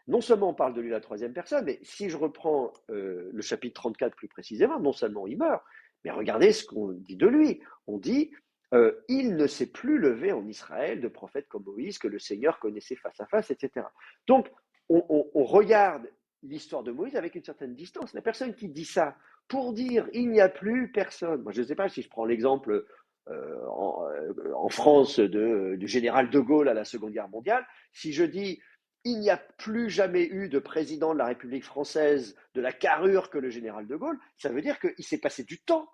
Non seulement on parle de lui à la troisième personne, mais si je reprends le chapitre 34 plus précisément, non seulement il meurt, mais regardez ce qu'on dit de lui. On dit, il ne s'est plus levé en Israël de prophète comme Moïse que le Seigneur connaissait face à face, etc. Donc, on regarde l'histoire de Moïse avec une certaine distance. La personne qui dit ça pour dire il n'y a plus personne. Moi, je ne sais pas si je prends l'exemple en France du général de Gaulle à la Seconde Guerre mondiale. Si je dis il n'y a plus jamais eu de président de la République française de la carrure que le général de Gaulle, ça veut dire qu'il s'est passé du temps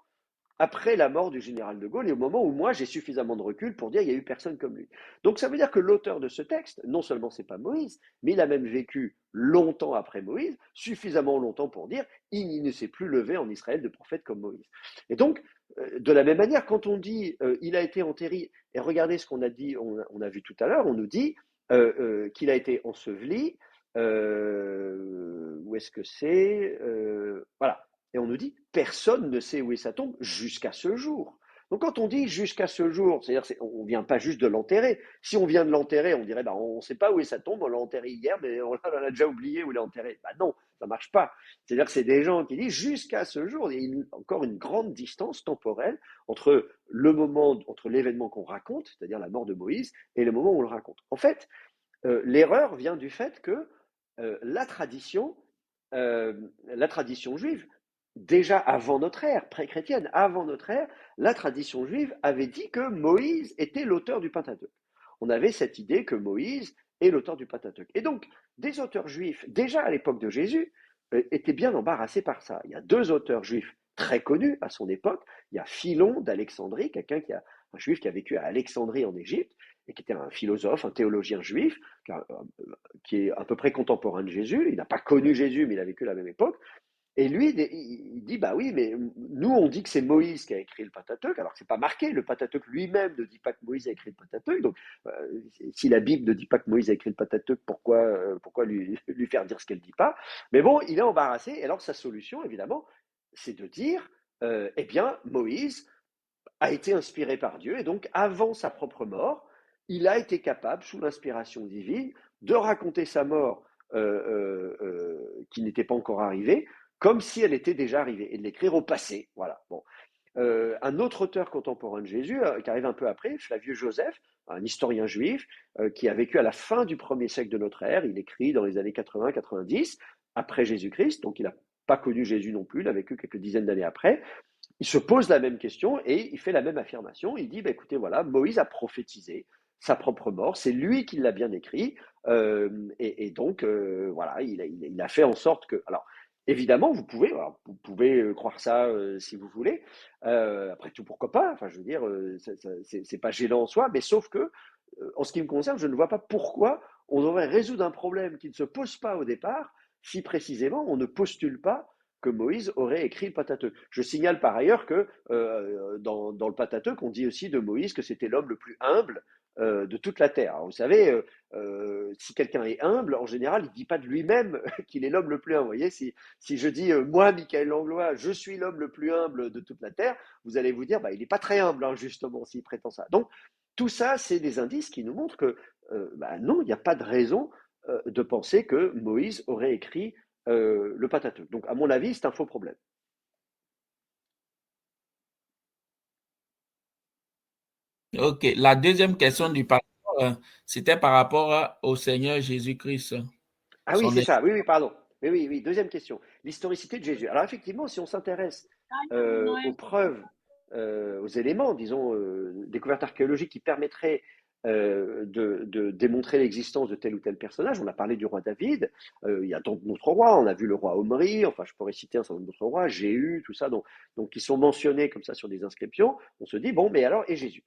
après la mort du général de Gaulle et au moment où moi j'ai suffisamment de recul pour dire il n'y a eu personne comme lui. Donc ça veut dire que l'auteur de ce texte, non seulement c'est pas Moïse, mais il a même vécu longtemps après Moïse, suffisamment longtemps pour dire il ne s'est plus levé en Israël de prophète comme Moïse. Et donc, de la même manière, quand on dit il a été enterré, et regardez ce qu'on a dit, on a vu tout à l'heure, on nous dit qu'il a été enseveli. Où est-ce que c'est Voilà. Et on nous dit, personne ne sait où est sa tombe jusqu'à ce jour. Donc quand on dit jusqu'à ce jour, c'est-à-dire on ne vient pas juste de l'enterrer. Si on vient de l'enterrer, on dirait, on ne sait pas où est sa tombe, on l'a enterré hier, mais on a déjà oublié où il est enterré. Non, ça ne marche pas. C'est-à-dire que c'est des gens qui disent jusqu'à ce jour, il y a encore une grande distance temporelle entre le moment, entre l'événement qu'on raconte, c'est-à-dire la mort de Moïse, et le moment où on le raconte. En fait, l'erreur vient du fait que la tradition juive, déjà avant notre ère, pré-chrétienne, avant notre ère, la tradition juive avait dit que Moïse était l'auteur du Pentateuque. On avait cette idée que Moïse est l'auteur du Pentateuque. Et donc, des auteurs juifs, déjà à l'époque de Jésus, étaient bien embarrassés par ça. Il y a deux auteurs juifs très connus à son époque. Il y a Philon d'Alexandrie, un juif qui a vécu à Alexandrie en Égypte, et qui était un philosophe, un théologien juif, qui est à peu près contemporain de Jésus. Il n'a pas connu Jésus, mais il a vécu à la même époque. Et lui, il dit, bah oui, mais nous, on dit que c'est Moïse qui a écrit le Pentateuque, alors que c'est pas marqué. Le Pentateuque lui-même ne dit pas que Moïse a écrit le Pentateuque. Donc, si la Bible ne dit pas que Moïse a écrit le Pentateuque, pourquoi lui faire dire ce qu'elle ne dit pas? Mais bon, il est embarrassé. Et alors, sa solution, évidemment, c'est de dire, eh bien, Moïse a été inspiré par Dieu, et donc, avant sa propre mort, il a été capable, sous l'inspiration divine, de raconter sa mort qui n'était pas encore arrivée, comme si elle était déjà arrivée, et de l'écrire au passé. Voilà. Bon. Un autre auteur contemporain de Jésus, qui arrive un peu après, Flavius Joseph, un historien juif, qui a vécu à la fin du 1er siècle de notre ère. Il écrit dans les années 80-90, après Jésus-Christ, donc il n'a pas connu Jésus non plus, il a vécu quelques dizaines d'années après. Il se pose la même question et il fait la même affirmation. Il dit, écoutez, voilà, Moïse a prophétisé sa propre mort, c'est lui qui l'a bien écrit, et donc, voilà, il a fait en sorte que... Alors, évidemment, vous pouvez croire ça si vous voulez. Après tout, pourquoi pas? Enfin, je veux dire, c'est pas gênant en soi, mais sauf que, en ce qui me concerne, je ne vois pas pourquoi on devrait résoudre un problème qui ne se pose pas au départ, si précisément on ne postule pas que Moïse aurait écrit le Pentateuque. Je signale par ailleurs que dans le Pentateuque, on dit aussi de Moïse que c'était l'homme le plus humble de toute la terre. Alors, vous savez, si quelqu'un est humble, en général, il ne dit pas de lui-même qu'il est l'homme le plus humble. Vous voyez, si je dis, moi, Michael Langlois, je suis l'homme le plus humble de toute la terre, vous allez vous dire, il n'est pas très humble, hein, justement, s'il prétend ça. Donc, tout ça, c'est des indices qui nous montrent que, non, il n'y a pas de raison de penser que Moïse aurait écrit le Pentateuque. Donc, à mon avis, c'est un faux problème. Ok, la deuxième question du pasteur, c'était par rapport au Seigneur Jésus-Christ. Ah oui, c'est ça. Oui, pardon. Mais oui, deuxième question. L'historicité de Jésus. Alors, effectivement, si on s'intéresse aux preuves, aux éléments, disons, découvertes archéologiques qui permettraient de démontrer l'existence de tel ou tel personnage. On a parlé du roi David, il y a d'autres rois, on a vu le roi Omri, enfin je pourrais citer un certain nombre d'autres rois, Jéhu, tout ça, donc qui sont mentionnés comme ça sur des inscriptions. On se dit, bon, mais alors, et Jésus?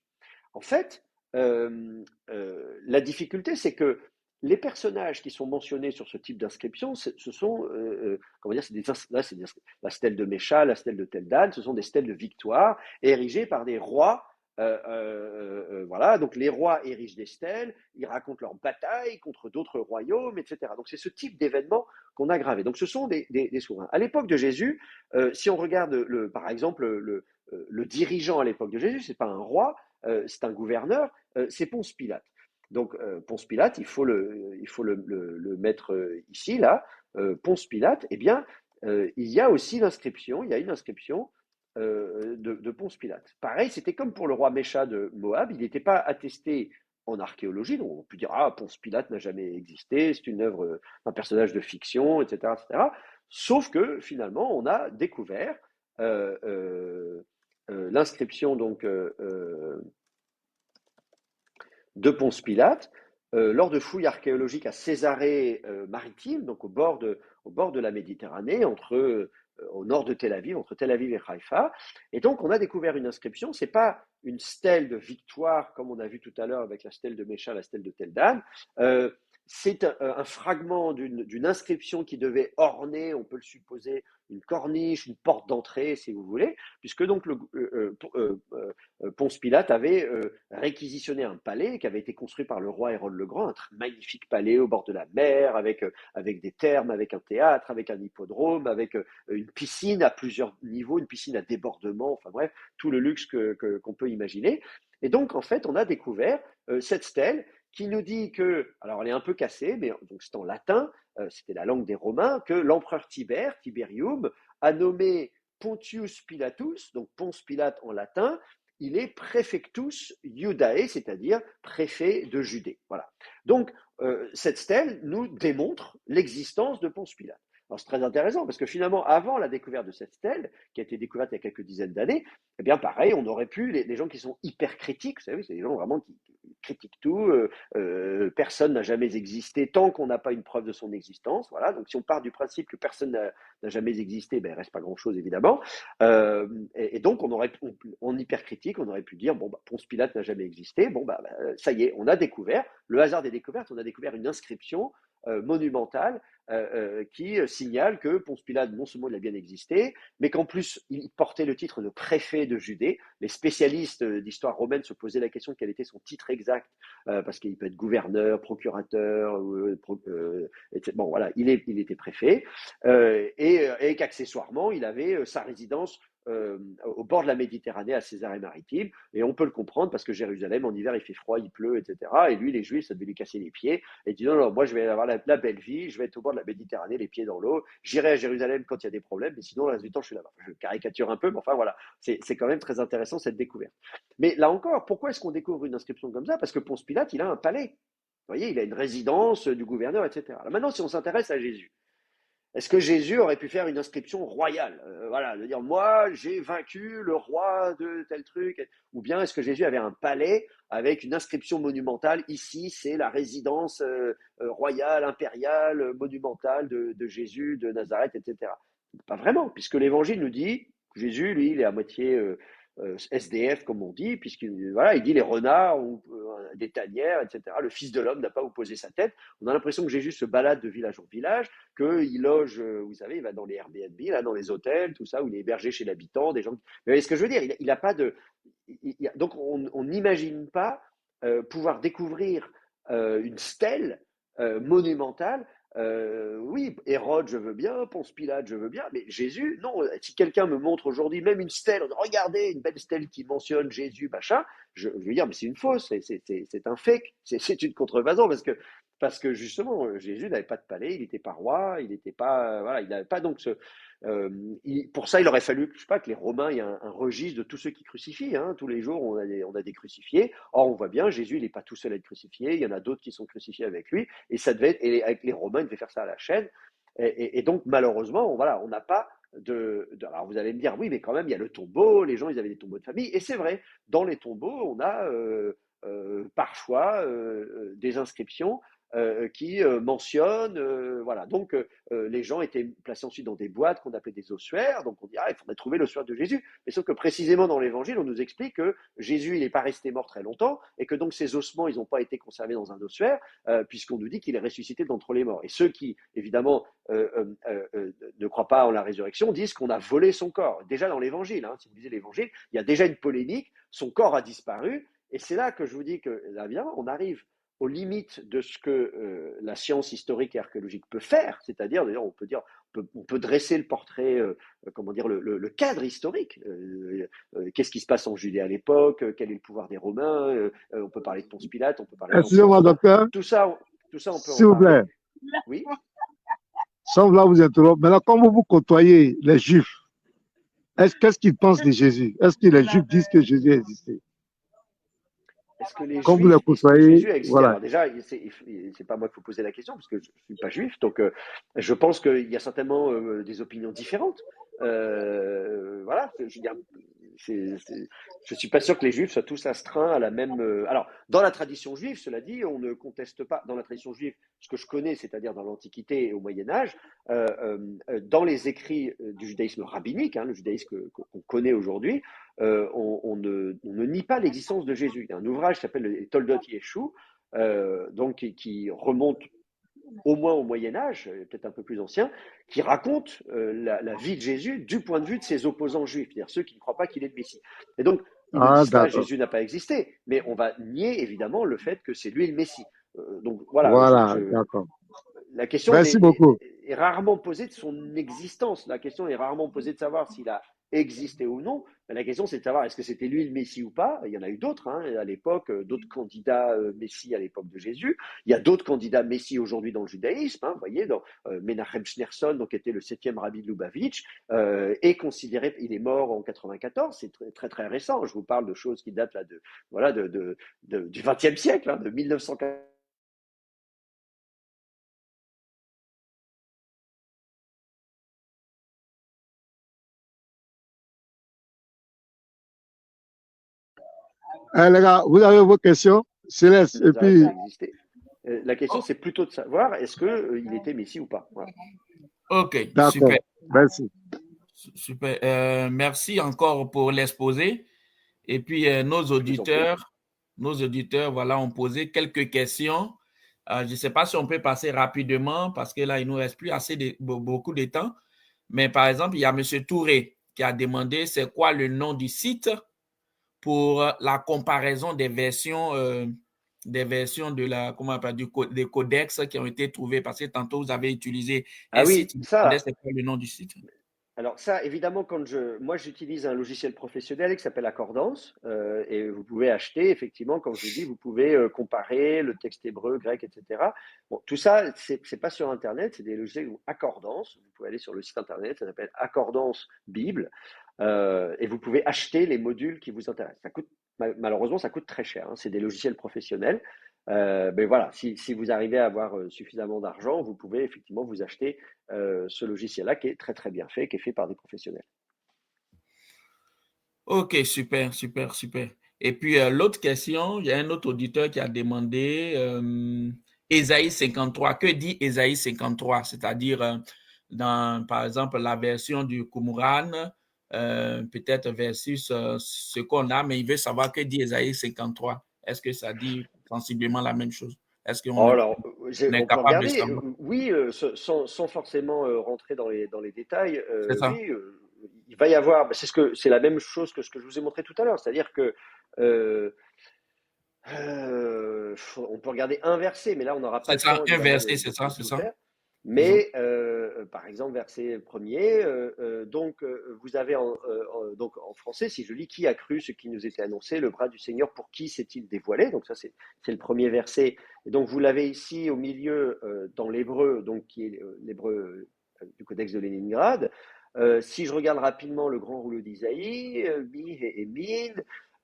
En fait, la difficulté, c'est que les personnages qui sont mentionnés sur ce type d'inscription, ce sont, comment dire, la stèle de Mécha, la stèle de Tel Dan, ce sont des stèles de victoire érigées par des rois. Voilà, donc les rois érigent des stèles, ils racontent leurs batailles contre d'autres royaumes, etc. Donc c'est ce type d'événement qu'on a gravé. Donc ce sont des souverains. À l'époque de Jésus, si on regarde par exemple le dirigeant à l'époque de Jésus, c'est pas un roi, c'est un gouverneur, c'est Ponce Pilate. Donc Ponce Pilate, il faut le mettre ici, là. Ponce Pilate, eh bien, il y a aussi l'inscription, il y a une inscription de Ponce Pilate. Pareil, c'était comme pour le roi Mécha de Moab, il n'était pas attesté en archéologie, donc on peut dire, Ponce Pilate n'a jamais existé, c'est une œuvre, un personnage de fiction, etc., etc. Sauf que finalement, on a découvert l'inscription donc de Ponce Pilate lors de fouilles archéologiques à Césarée maritime, donc au bord de la Méditerranée, au nord de Tel Aviv, entre Tel Aviv et Haïfa. Et donc, on a découvert une inscription. C'est pas une stèle de victoire, comme on a vu tout à l'heure avec la stèle de Mécha, la stèle de Tel Dan. C'est un fragment d'une inscription qui devait orner, on peut le supposer, une corniche, une porte d'entrée, si vous voulez, puisque donc Ponce Pilate avait réquisitionné un palais qui avait été construit par le roi Hérode le Grand, un magnifique palais au bord de la mer, avec des thermes, avec un théâtre, avec un hippodrome, avec une piscine à plusieurs niveaux, une piscine à débordement, enfin bref, tout le luxe qu'on peut imaginer. Et donc, en fait, on a découvert cette stèle qui nous dit que, alors elle est un peu cassée, mais donc c'est en latin, c'était la langue des Romains, que l'empereur Tiberium, a nommé Pontius Pilatus, donc Ponce Pilate en latin, il est préfectus Iudae, c'est-à-dire préfet de Judée. Voilà. Donc, cette stèle nous démontre l'existence de Ponce Pilate. Alors, c'est très intéressant parce que finalement, avant la découverte de cette stèle, qui a été découverte il y a quelques dizaines d'années, eh bien, pareil, on aurait pu, les gens qui sont hyper critiques, vous savez, c'est des gens vraiment qui critiquent tout, personne n'a jamais existé tant qu'on n'a pas une preuve de son existence. Voilà. Donc, si on part du principe que personne n'a jamais existé, ben, il ne reste pas grand-chose, évidemment. Et donc, en hyper critique, on aurait pu dire, bon, bah, Ponce Pilate n'a jamais existé. Bon, bah, ça y est, on a découvert, le hasard des découvertes, on a découvert une inscription monumentale qui signale que Ponce Pilate, non seulement il a bien existé, mais qu'en plus, il portait le titre de préfet de Judée. Les spécialistes d'histoire romaine se posaient la question de quel était son titre exact, parce qu'il peut être gouverneur, procurateur, etc. Bon, voilà, il était préfet, et qu'accessoirement, il avait sa résidence au bord de la Méditerranée, à Césarée-Maritime, et on peut le comprendre parce que Jérusalem, en hiver, il fait froid, il pleut, etc. Et lui, les Juifs, ça devait lui casser les pieds. Et il dit non, non, moi, je vais avoir la belle vie, je vais être au bord de la Méditerranée, les pieds dans l'eau. J'irai à Jérusalem quand il y a des problèmes, mais sinon, le reste du temps, je suis là-bas. Je caricature un peu, mais enfin, voilà, c'est quand même très intéressant cette découverte. Mais là encore, pourquoi est-ce qu'on découvre une inscription comme ça? Parce que Ponce Pilate, il a un palais. Vous voyez, il a une résidence du gouverneur, etc. Alors maintenant, si on s'intéresse à Jésus, est-ce que Jésus aurait pu faire une inscription royale, voilà, de dire moi j'ai vaincu le roi de tel truc, ou bien est-ce que Jésus avait un palais avec une inscription monumentale, ici c'est la résidence royale, impériale, monumentale de Jésus de Nazareth, etc. Pas vraiment, puisque l'Évangile nous dit que Jésus, lui, il est à moitié SDF, comme on dit, puisqu'il voilà, il dit les renards ont des tanières, etc. Le Fils de l'homme n'a pas opposé sa tête. On a l'impression que Jésus se balade de village en village, qu'il loge, vous savez, il va dans les Airbnb, là, dans les hôtels, tout ça, où il est hébergé chez l'habitant, des gens. Vous voyez ce que je veux dire? Il n'a pas de. Donc, on n'imagine pas pouvoir découvrir une stèle monumentale. Oui, Hérode, je veux bien, Ponce Pilate, je veux bien, mais Jésus, non. Si quelqu'un me montre aujourd'hui même une stèle, regardez, une belle stèle qui mentionne Jésus, machin, je veux dire, mais c'est une fausse, c'est un fake, c'est une contrefaçon, parce que justement, Jésus n'avait pas de palais, il n'était pas roi, il n'était pas, voilà, il n'avait pas donc pour ça, il aurait fallu, je sais pas, que les Romains aient un registre de tous ceux qui crucifient. Hein. Tous les jours, on a des crucifiés. Or, on voit bien, Jésus, il n'est pas tout seul à être crucifié. Il y en a d'autres qui sont crucifiés avec lui. Et ça devait être, et avec les Romains, ils devaient faire ça à la chaîne. Et donc, malheureusement, voilà, on n'a pas alors, vous allez me dire, oui, mais quand même, il y a le tombeau. Les gens, ils avaient des tombeaux de famille. Et c'est vrai, dans les tombeaux, on a parfois des inscriptions qui mentionne, voilà. Donc, les gens étaient placés ensuite dans des boîtes qu'on appelait des ossuaires. Donc, on dit, il faudrait trouver l'ossuaire de Jésus. Mais sauf que précisément dans l'Évangile, on nous explique que Jésus, il n'est pas resté mort très longtemps et que donc ses ossements, ils n'ont pas été conservés dans un ossuaire, puisqu'on nous dit qu'il est ressuscité d'entre les morts. Et ceux qui, évidemment, ne croient pas en la résurrection disent qu'on a volé son corps. Déjà dans l'Évangile, hein, si vous lisez l'Évangile, il y a déjà une polémique. Son corps a disparu. Et c'est là que je vous dis que, là, bien, on arrive aux limites de ce que la science historique et archéologique peut faire, c'est-à-dire, d'ailleurs, on peut dresser le portrait, comment dire, le cadre historique. Qu'est-ce qui se passe en Judée à l'époque? Quel est le pouvoir des Romains? On peut parler de Ponce Pilate, on peut parler de Excusez-moi, docteur. tout ça, on peut S'il vous en parler. plaît. Oui. Sans vouloir vous interrompre, maintenant, comment vous côtoyez les Juifs, qu'est-ce qu'ils pensent de Jésus? Est-ce que les Juifs disent que Jésus a existé? Est-ce que les Comme vous les Juifs disent que côtoyez, Jésus a existé? voilà. Alors déjà, c'est pas moi qu'il faut poser la question, parce que je ne suis pas juif, donc je pense qu'il y a certainement des opinions différentes. Voilà, je veux dire, je suis pas sûr que les Juifs soient tous astreints à la même. Alors, dans la tradition juive, cela dit, on ne conteste pas. Dans la tradition juive, ce que je connais, c'est-à-dire dans l'Antiquité et au Moyen Âge, dans les écrits du judaïsme rabbinique, le judaïsme qu'on connaît aujourd'hui, on ne nie pas l'existence de Jésus. Il y a un ouvrage qui s'appelle les Toldot Yeshu, donc qui remonte au moins au Moyen Âge, peut-être un peu plus ancien, qui raconte la vie de Jésus du point de vue de ses opposants juifs, c'est-à-dire ceux qui ne croient pas qu'il est le Messie. Et donc, ils ne Ah, disent pas d'accord. Jésus n'a pas existé, mais on va nier évidemment le fait que c'est lui le Messie. Donc voilà, Voilà, d'accord. la question Merci beaucoup. est rarement posée de son existence. La question est rarement posée de savoir s'il a existé ou non. Mais la question, c'est de savoir est-ce que c'était lui le Messie ou pas. Il y en a eu d'autres à l'époque, d'autres candidats Messie à l'époque de Jésus. Il y a d'autres candidats Messie aujourd'hui dans le judaïsme. Vous voyez, dans Menachem Schneerson, donc était le 7e rabbi de Lubavitch, est considéré. Il est mort en 94. C'est très très, très récent. Je vous parle de choses qui datent là du XXe siècle, de 1980. Les gars, vous avez vos questions? Je laisse. Et puis, Existé. La question, c'est plutôt de savoir est-ce qu'il était Messie ou pas. Voilà. Ok, d'accord. super. Merci. Super. Merci encore pour l'exposé. Et puis, nos Je vous en prie. auditeurs, voilà, ont posé quelques questions. Je ne sais pas si on peut passer rapidement parce que là, il ne nous reste plus beaucoup de temps. Mais par exemple, il y a M. Touré qui a demandé c'est quoi le nom du site pour la comparaison des versions de la, comment on appelle, des codex qui ont été trouvés. Parce que tantôt, vous avez utilisé un Ah site. oui, ça. C'est quoi le nom du site? Alors ça, évidemment, moi j'utilise un logiciel professionnel qui s'appelle Accordance, et vous pouvez acheter, effectivement, comme je vous dis, vous pouvez comparer le texte hébreu, grec, etc. Bon, tout ça, c'est pas sur Internet, c'est des logiciels Accordance. Vous pouvez aller sur le site Internet, ça s'appelle Accordance Bible, et vous pouvez acheter les modules qui vous intéressent. Ça coûte, malheureusement, ça coûte très cher. C'est des logiciels professionnels. Mais voilà, si vous arrivez à avoir suffisamment d'argent, vous pouvez effectivement vous acheter ce logiciel-là qui est très très bien fait, qui est fait par des professionnels. Ok, super, super, super. Et puis, l'autre question, il y a un autre auditeur qui a demandé Ésaïe 53. Que dit Ésaïe 53? C'est-à-dire, par exemple, la version du Qumran, peut-être versus ce qu'on a, mais il veut savoir que dit Ésaïe 53. Est-ce que ça dit sensiblement la même chose? Est-ce qu'on Oh, alors, est on peut capable de regarder, savoir? oui, sans forcément rentrer dans les détails, C'est ça. oui, il va y avoir, c'est la même chose que ce que je vous ai montré tout à l'heure, c'est-à-dire que euh, on peut regarder un verset, mais là on n'aura pas C'est le ça, temps un évidemment verset, c'est ça, de c'est tout ça. faire. Mhm. Mais par exemple, verset premier, donc vous avez donc en français, si je lis, qui a cru ce qui nous était annoncé, le bras du Seigneur, pour qui s'est-il dévoilé? Donc ça, c'est le premier verset. Et donc vous l'avez ici au milieu dans l'hébreu, donc qui est l'hébreu du codex de Léningrad. Si je regarde rapidement le grand rouleau d'Isaïe, mi et min,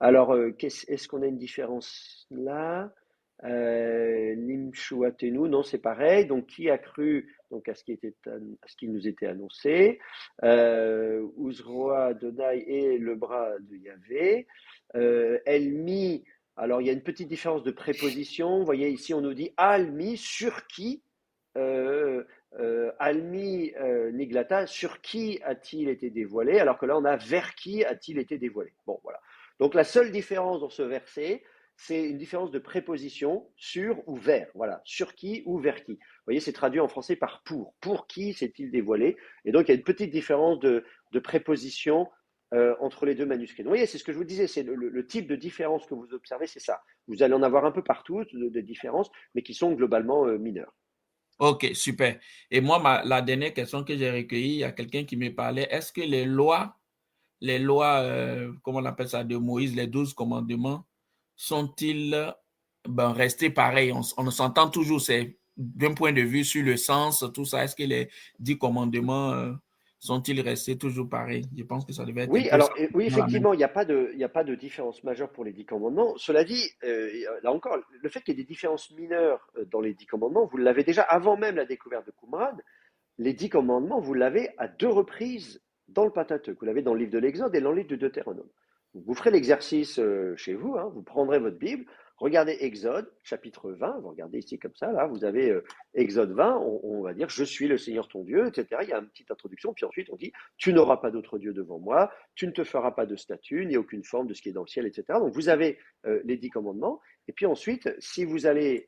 alors est-ce qu'on a une différence là? Limshuatenu, non, c'est pareil. Donc, qui a cru donc, à ce qui nous était annoncé? Uzroa Adonai et le bras de Yahvé. Elmi, alors il y a une petite différence de préposition. Vous voyez, ici, on nous dit Almi, sur qui? Almi Niglata, sur qui a-t-il été dévoilé? Alors que là, on a vers qui a-t-il été dévoilé? Bon, voilà. Donc, la seule différence dans ce verset, c'est une différence de préposition sur ou vers. Voilà, sur qui ou vers qui. Vous voyez, c'est traduit en français par pour. Pour qui s'est-il dévoilé? Et donc, il y a une petite différence de préposition entre les deux manuscrits. Donc, vous voyez, c'est ce que je vous disais, c'est le type de différence que vous observez, c'est ça. Vous allez en avoir un peu partout de différences, mais qui sont globalement mineures. Ok, super. Et moi, la dernière question que j'ai recueillie, il y a quelqu'un qui me parlait, est-ce que les lois, comment on appelle ça, de Moïse, les 12 commandements, sont-ils restés pareils? On s'entend toujours, c'est d'un point de vue sur le sens, tout ça. Est-ce que les 10 commandements sont-ils restés toujours pareils? Je pense que ça devait être un Oui, peu alors oui, la même effectivement, il y a pas de différence majeure pour les 10 commandements. Cela dit, là encore, le fait qu'il y ait des différences mineures dans les 10 commandements, vous l'avez déjà avant même la découverte de Qumran. Les 10 commandements, vous l'avez à 2 reprises dans le Pentateuque. Vous l'avez dans le livre de l'Exode et dans le livre du Deutéronome. Vous ferez l'exercice chez vous, hein, vous prendrez votre Bible, regardez Exode, chapitre 20, vous regardez ici comme ça, là, vous avez Exode 20, on va dire « Je suis le Seigneur ton Dieu », etc. Il y a une petite introduction, puis ensuite on dit « Tu n'auras pas d'autre Dieu devant moi, tu ne te feras pas de statue, ni aucune forme de ce qui est dans le ciel, etc. » Donc vous avez les 10 commandements, et puis ensuite, si vous allez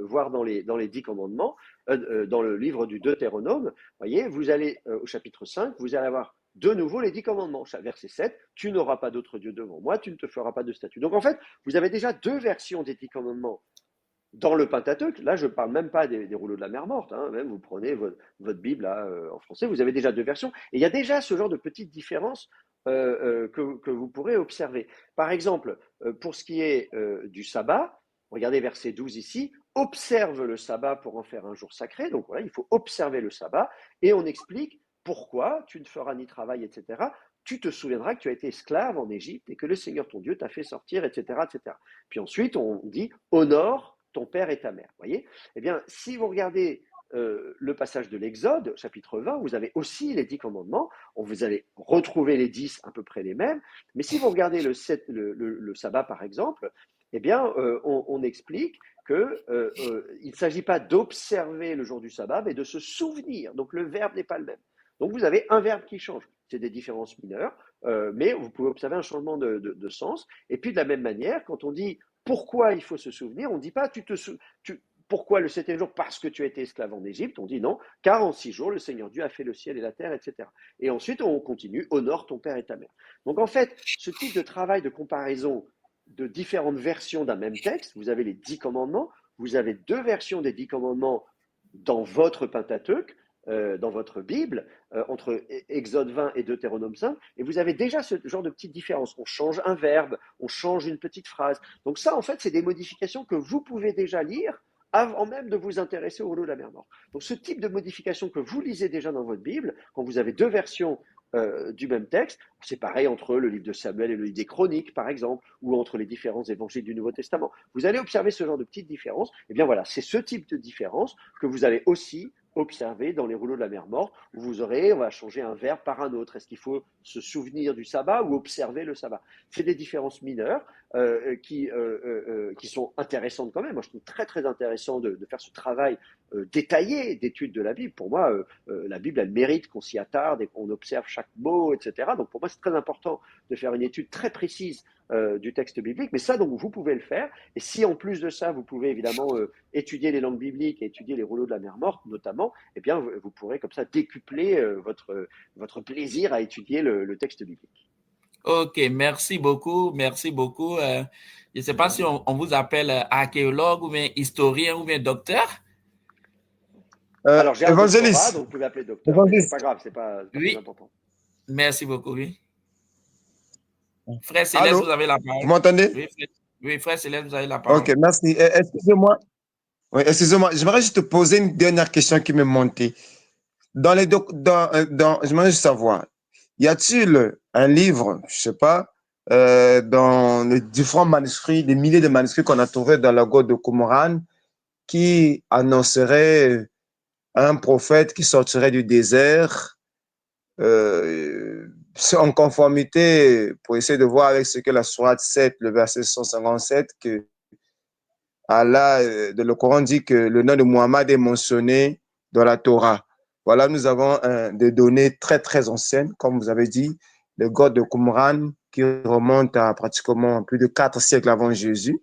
voir dans les 10 commandements, dans le livre du Deutéronome, voyez, vous allez au chapitre 5, vous allez avoir de nouveau les 10 commandements. Verset 7, tu n'auras pas d'autre Dieu devant moi, tu ne te feras pas de statue. Donc en fait, vous avez déjà deux versions des 10 commandements dans le Pentateuque. Là, je ne parle même pas des rouleaux de la mer morte. Hein. Même vous prenez votre Bible là, en français, vous avez déjà deux versions. Et il y a déjà ce genre de petites différences que vous pourrez observer. Par exemple, pour ce qui est du sabbat, regardez verset 12 ici, observe le sabbat pour en faire un jour sacré. Donc voilà, il faut observer le sabbat. Et on explique pourquoi tu ne feras ni travail, etc. Tu te souviendras que tu as été esclave en Égypte et que le Seigneur ton Dieu t'a fait sortir, etc., etc. Puis ensuite, on dit honore ton père et ta mère. Voyez. Eh bien, si vous regardez le passage de l'Exode, chapitre 20, vous avez aussi les 10 commandements. Vous allez retrouver les 10 à peu près les mêmes. Mais si vous regardez le sabbat, par exemple, eh bien, on explique qu'il ne s'agit pas d'observer le jour du sabbat, mais de se souvenir. Donc, le verbe n'est pas le même. Donc, vous avez un verbe qui change. C'est des différences mineures, mais vous pouvez observer un changement de sens. Et puis, de la même manière, quand on dit pourquoi il faut se souvenir, on ne dit pas pourquoi le septième jour parce que tu as été esclave en Égypte, on dit non, car en 6 jours, le Seigneur Dieu a fait le ciel et la terre, etc. Et ensuite, on continue, honore ton père et ta mère. Donc, en fait, ce type de travail de comparaison de différentes versions d'un même texte, vous avez les 10 commandements, vous avez deux versions des 10 commandements dans votre Pentateuque, dans votre Bible, entre Exode 20 et Deutéronome 5, et vous avez déjà ce genre de petites différences. On change un verbe, on change une petite phrase. Donc ça, en fait, c'est des modifications que vous pouvez déjà lire avant même de vous intéresser au rouleau de la mer morte. Donc ce type de modification que vous lisez déjà dans votre Bible, quand vous avez deux versions du même texte, c'est pareil entre le livre de Samuel et le livre des Chroniques, par exemple, ou entre les différents évangiles du Nouveau Testament. Vous allez observer ce genre de petites différences. Et bien voilà, c'est ce type de différence que vous allez aussi observer dans les rouleaux de la mer morte, où on va changer un verbe par un autre. Est-ce qu'il faut se souvenir du sabbat ou observer le sabbat? C'est des différences mineures qui sont intéressantes quand même. Moi, je trouve très, très intéressant de faire ce travail détaillé d'étude de la Bible. Pour moi, la Bible, elle mérite qu'on s'y attarde et qu'on observe chaque mot, etc. Donc, pour moi, c'est très important de faire une étude très précise du texte biblique. Mais ça, donc, vous pouvez le faire. Et si, en plus de ça, vous pouvez évidemment étudier les langues bibliques et étudier les rouleaux de la mer morte, notamment, eh bien, vous pourrez comme ça décupler votre plaisir à étudier le texte biblique. Ok, merci beaucoup, merci beaucoup. Je ne sais pas si on vous appelle archéologue ou bien historien ou bien docteur. Alors, j'ai un doctorat, Évangéliste. donc vous pouvez m'appeler docteur, mais c'est pas grave, c'est pas très important. Merci beaucoup, oui. Frère Céleste, Allô? vous avez la parole. Vous m'entendez? Oui, frère Céleste, vous avez la parole. Ok, merci. Excusez-moi. Oui, excusez-moi. J'aimerais juste te poser une dernière question qui m'est montée. J'aimerais juste savoir, y a-t-il un livre, je sais pas, dans les différents manuscrits, des milliers de manuscrits qu'on a trouvés dans la grotte de Qumran, qui annoncerait un prophète qui sortirait du désert en conformité, pour essayer de voir avec ce que la sourate 7, le verset 157, que Allah, de le Coran dit que le nom de Muhammad est mentionné dans la Torah. Voilà, nous avons des données très, très anciennes, comme vous avez dit, le God de Qumran qui remonte à pratiquement plus de 4 siècles avant Jésus.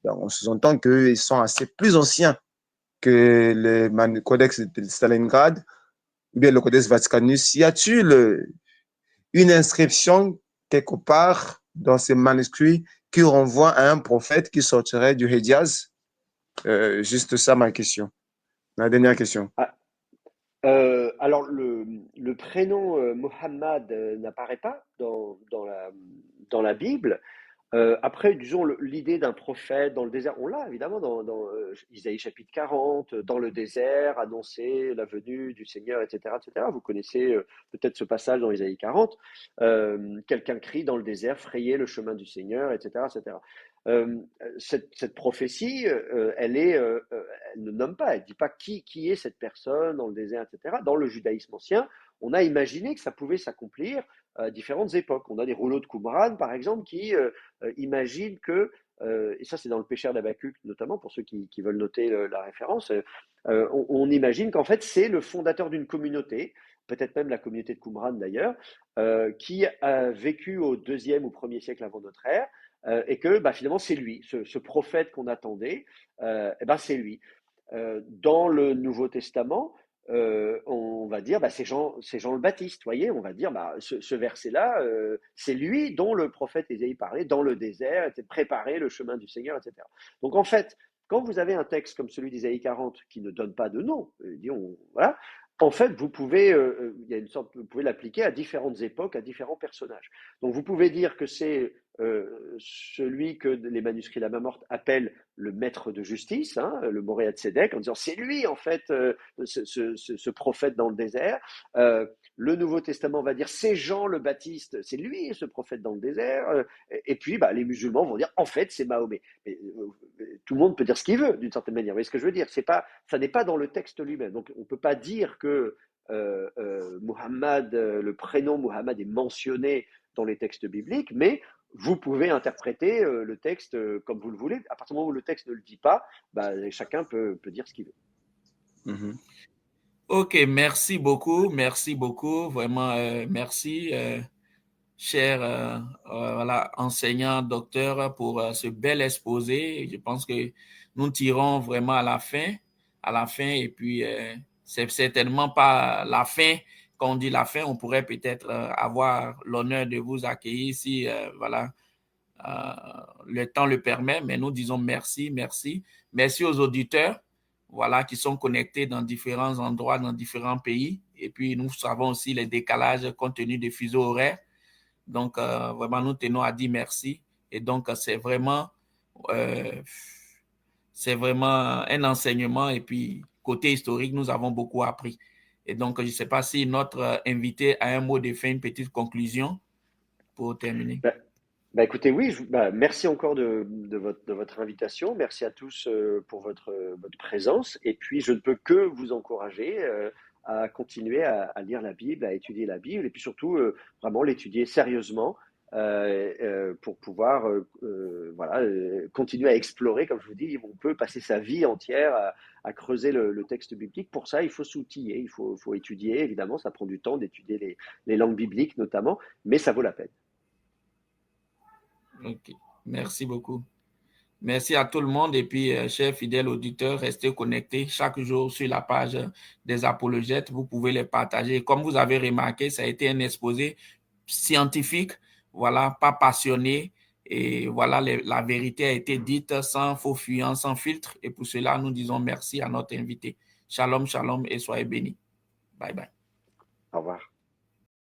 Donc, on sous-entend qu'ils sont assez plus anciens que le Codex de Stalingrad ou bien le Codex Vaticanus. Y a-t-il une inscription quelque part dans ces manuscrits qui renvoie à un prophète qui sortirait du Hejaz? Juste ça, ma question. Ma dernière question. Alors, le prénom Mohammed n'apparaît pas dans la Bible. Après, disons, l'idée d'un prophète dans le désert, on l'a évidemment dans Isaïe chapitre 40, dans le désert, annoncer la venue du Seigneur, etc., etc. Vous connaissez peut-être ce passage dans Isaïe 40. Quelqu'un crie dans le désert, frayez le chemin du Seigneur, etc., etc. cette prophétie, elle ne nomme pas, elle ne dit pas qui est cette personne dans le désert, etc. Dans le judaïsme ancien, on a imaginé que ça pouvait s'accomplir à différentes époques. On a des rouleaux de Qumran, par exemple, qui imaginent que, et ça c'est dans le Pécher d'Habakkuk notamment, pour ceux qui veulent noter la référence, on imagine qu'en fait c'est le fondateur d'une communauté, peut-être même la communauté de Qumran d'ailleurs, qui a vécu au 2e ou 1er siècle avant notre ère, et que finalement c'est lui, ce prophète qu'on attendait, c'est lui. Dans le Nouveau Testament, on va dire c'est Jean le Baptiste, voyez, on va dire ce verset-là, c'est lui dont le prophète Ésaïe parlait dans le désert, était préparé le chemin du Seigneur, etc. Donc en fait, quand vous avez un texte comme celui d'Ésaïe 40 qui ne donne pas de nom, voilà, en fait, vous pouvez, vous pouvez l'appliquer à différentes époques, à différents personnages. Donc vous pouvez dire que c'est celui que les manuscrits de la main morte appellent le maître de justice, le Moréa de Sédek, en disant c'est lui en fait ce prophète dans le désert. Le Nouveau Testament va dire c'est Jean le Baptiste, c'est lui ce prophète dans le désert. Et puis les musulmans vont dire en fait c'est Mahomet. Mais, tout le monde peut dire ce qu'il veut d'une certaine manière. Vous voyez ce que je veux dire? Ça n'est pas dans le texte lui-même. Donc on ne peut pas dire que Muhammad, le prénom Muhammad est mentionné dans les textes bibliques, mais vous pouvez interpréter le texte comme vous le voulez. À partir du moment où le texte ne le dit pas, chacun peut dire ce qu'il veut. Mm-hmm. Ok, merci beaucoup, vraiment merci, cher enseignant, docteur, pour ce bel exposé. Je pense que nous tirons vraiment à la fin, et puis c'est certainement pas la fin. Quand on dit la fin, on pourrait peut-être avoir l'honneur de vous accueillir si le temps le permet, mais nous disons merci aux auditeurs qui sont connectés dans différents endroits, dans différents pays, et puis nous savons aussi les décalages compte tenu des fuseaux horaires. Donc vraiment nous tenons à dire merci, et donc c'est vraiment un enseignement, et puis côté historique nous avons beaucoup appris. Et donc je ne sais pas si notre invité a un mot de fin, une petite conclusion pour terminer. Écoutez, oui, merci encore de votre invitation. Merci à tous pour votre présence. Et puis, je ne peux que vous encourager à continuer à lire la Bible, à étudier la Bible, et puis surtout, vraiment l'étudier sérieusement pour pouvoir continuer à explorer. Comme je vous dis, on peut passer sa vie entière à creuser le texte biblique. Pour ça, il faut s'outiller, il faut étudier. Évidemment, ça prend du temps d'étudier les langues bibliques notamment, mais ça vaut la peine. Ok, merci beaucoup. Merci à tout le monde, et puis, chers fidèles auditeurs, restez connectés chaque jour sur la page des apologètes. Vous pouvez les partager. Comme vous avez remarqué, ça a été un exposé scientifique, pas passionné, et la vérité a été dite sans faux fuyant, sans filtre, et pour cela, nous disons merci à notre invité. Shalom, shalom, et soyez bénis. Bye bye. Au revoir.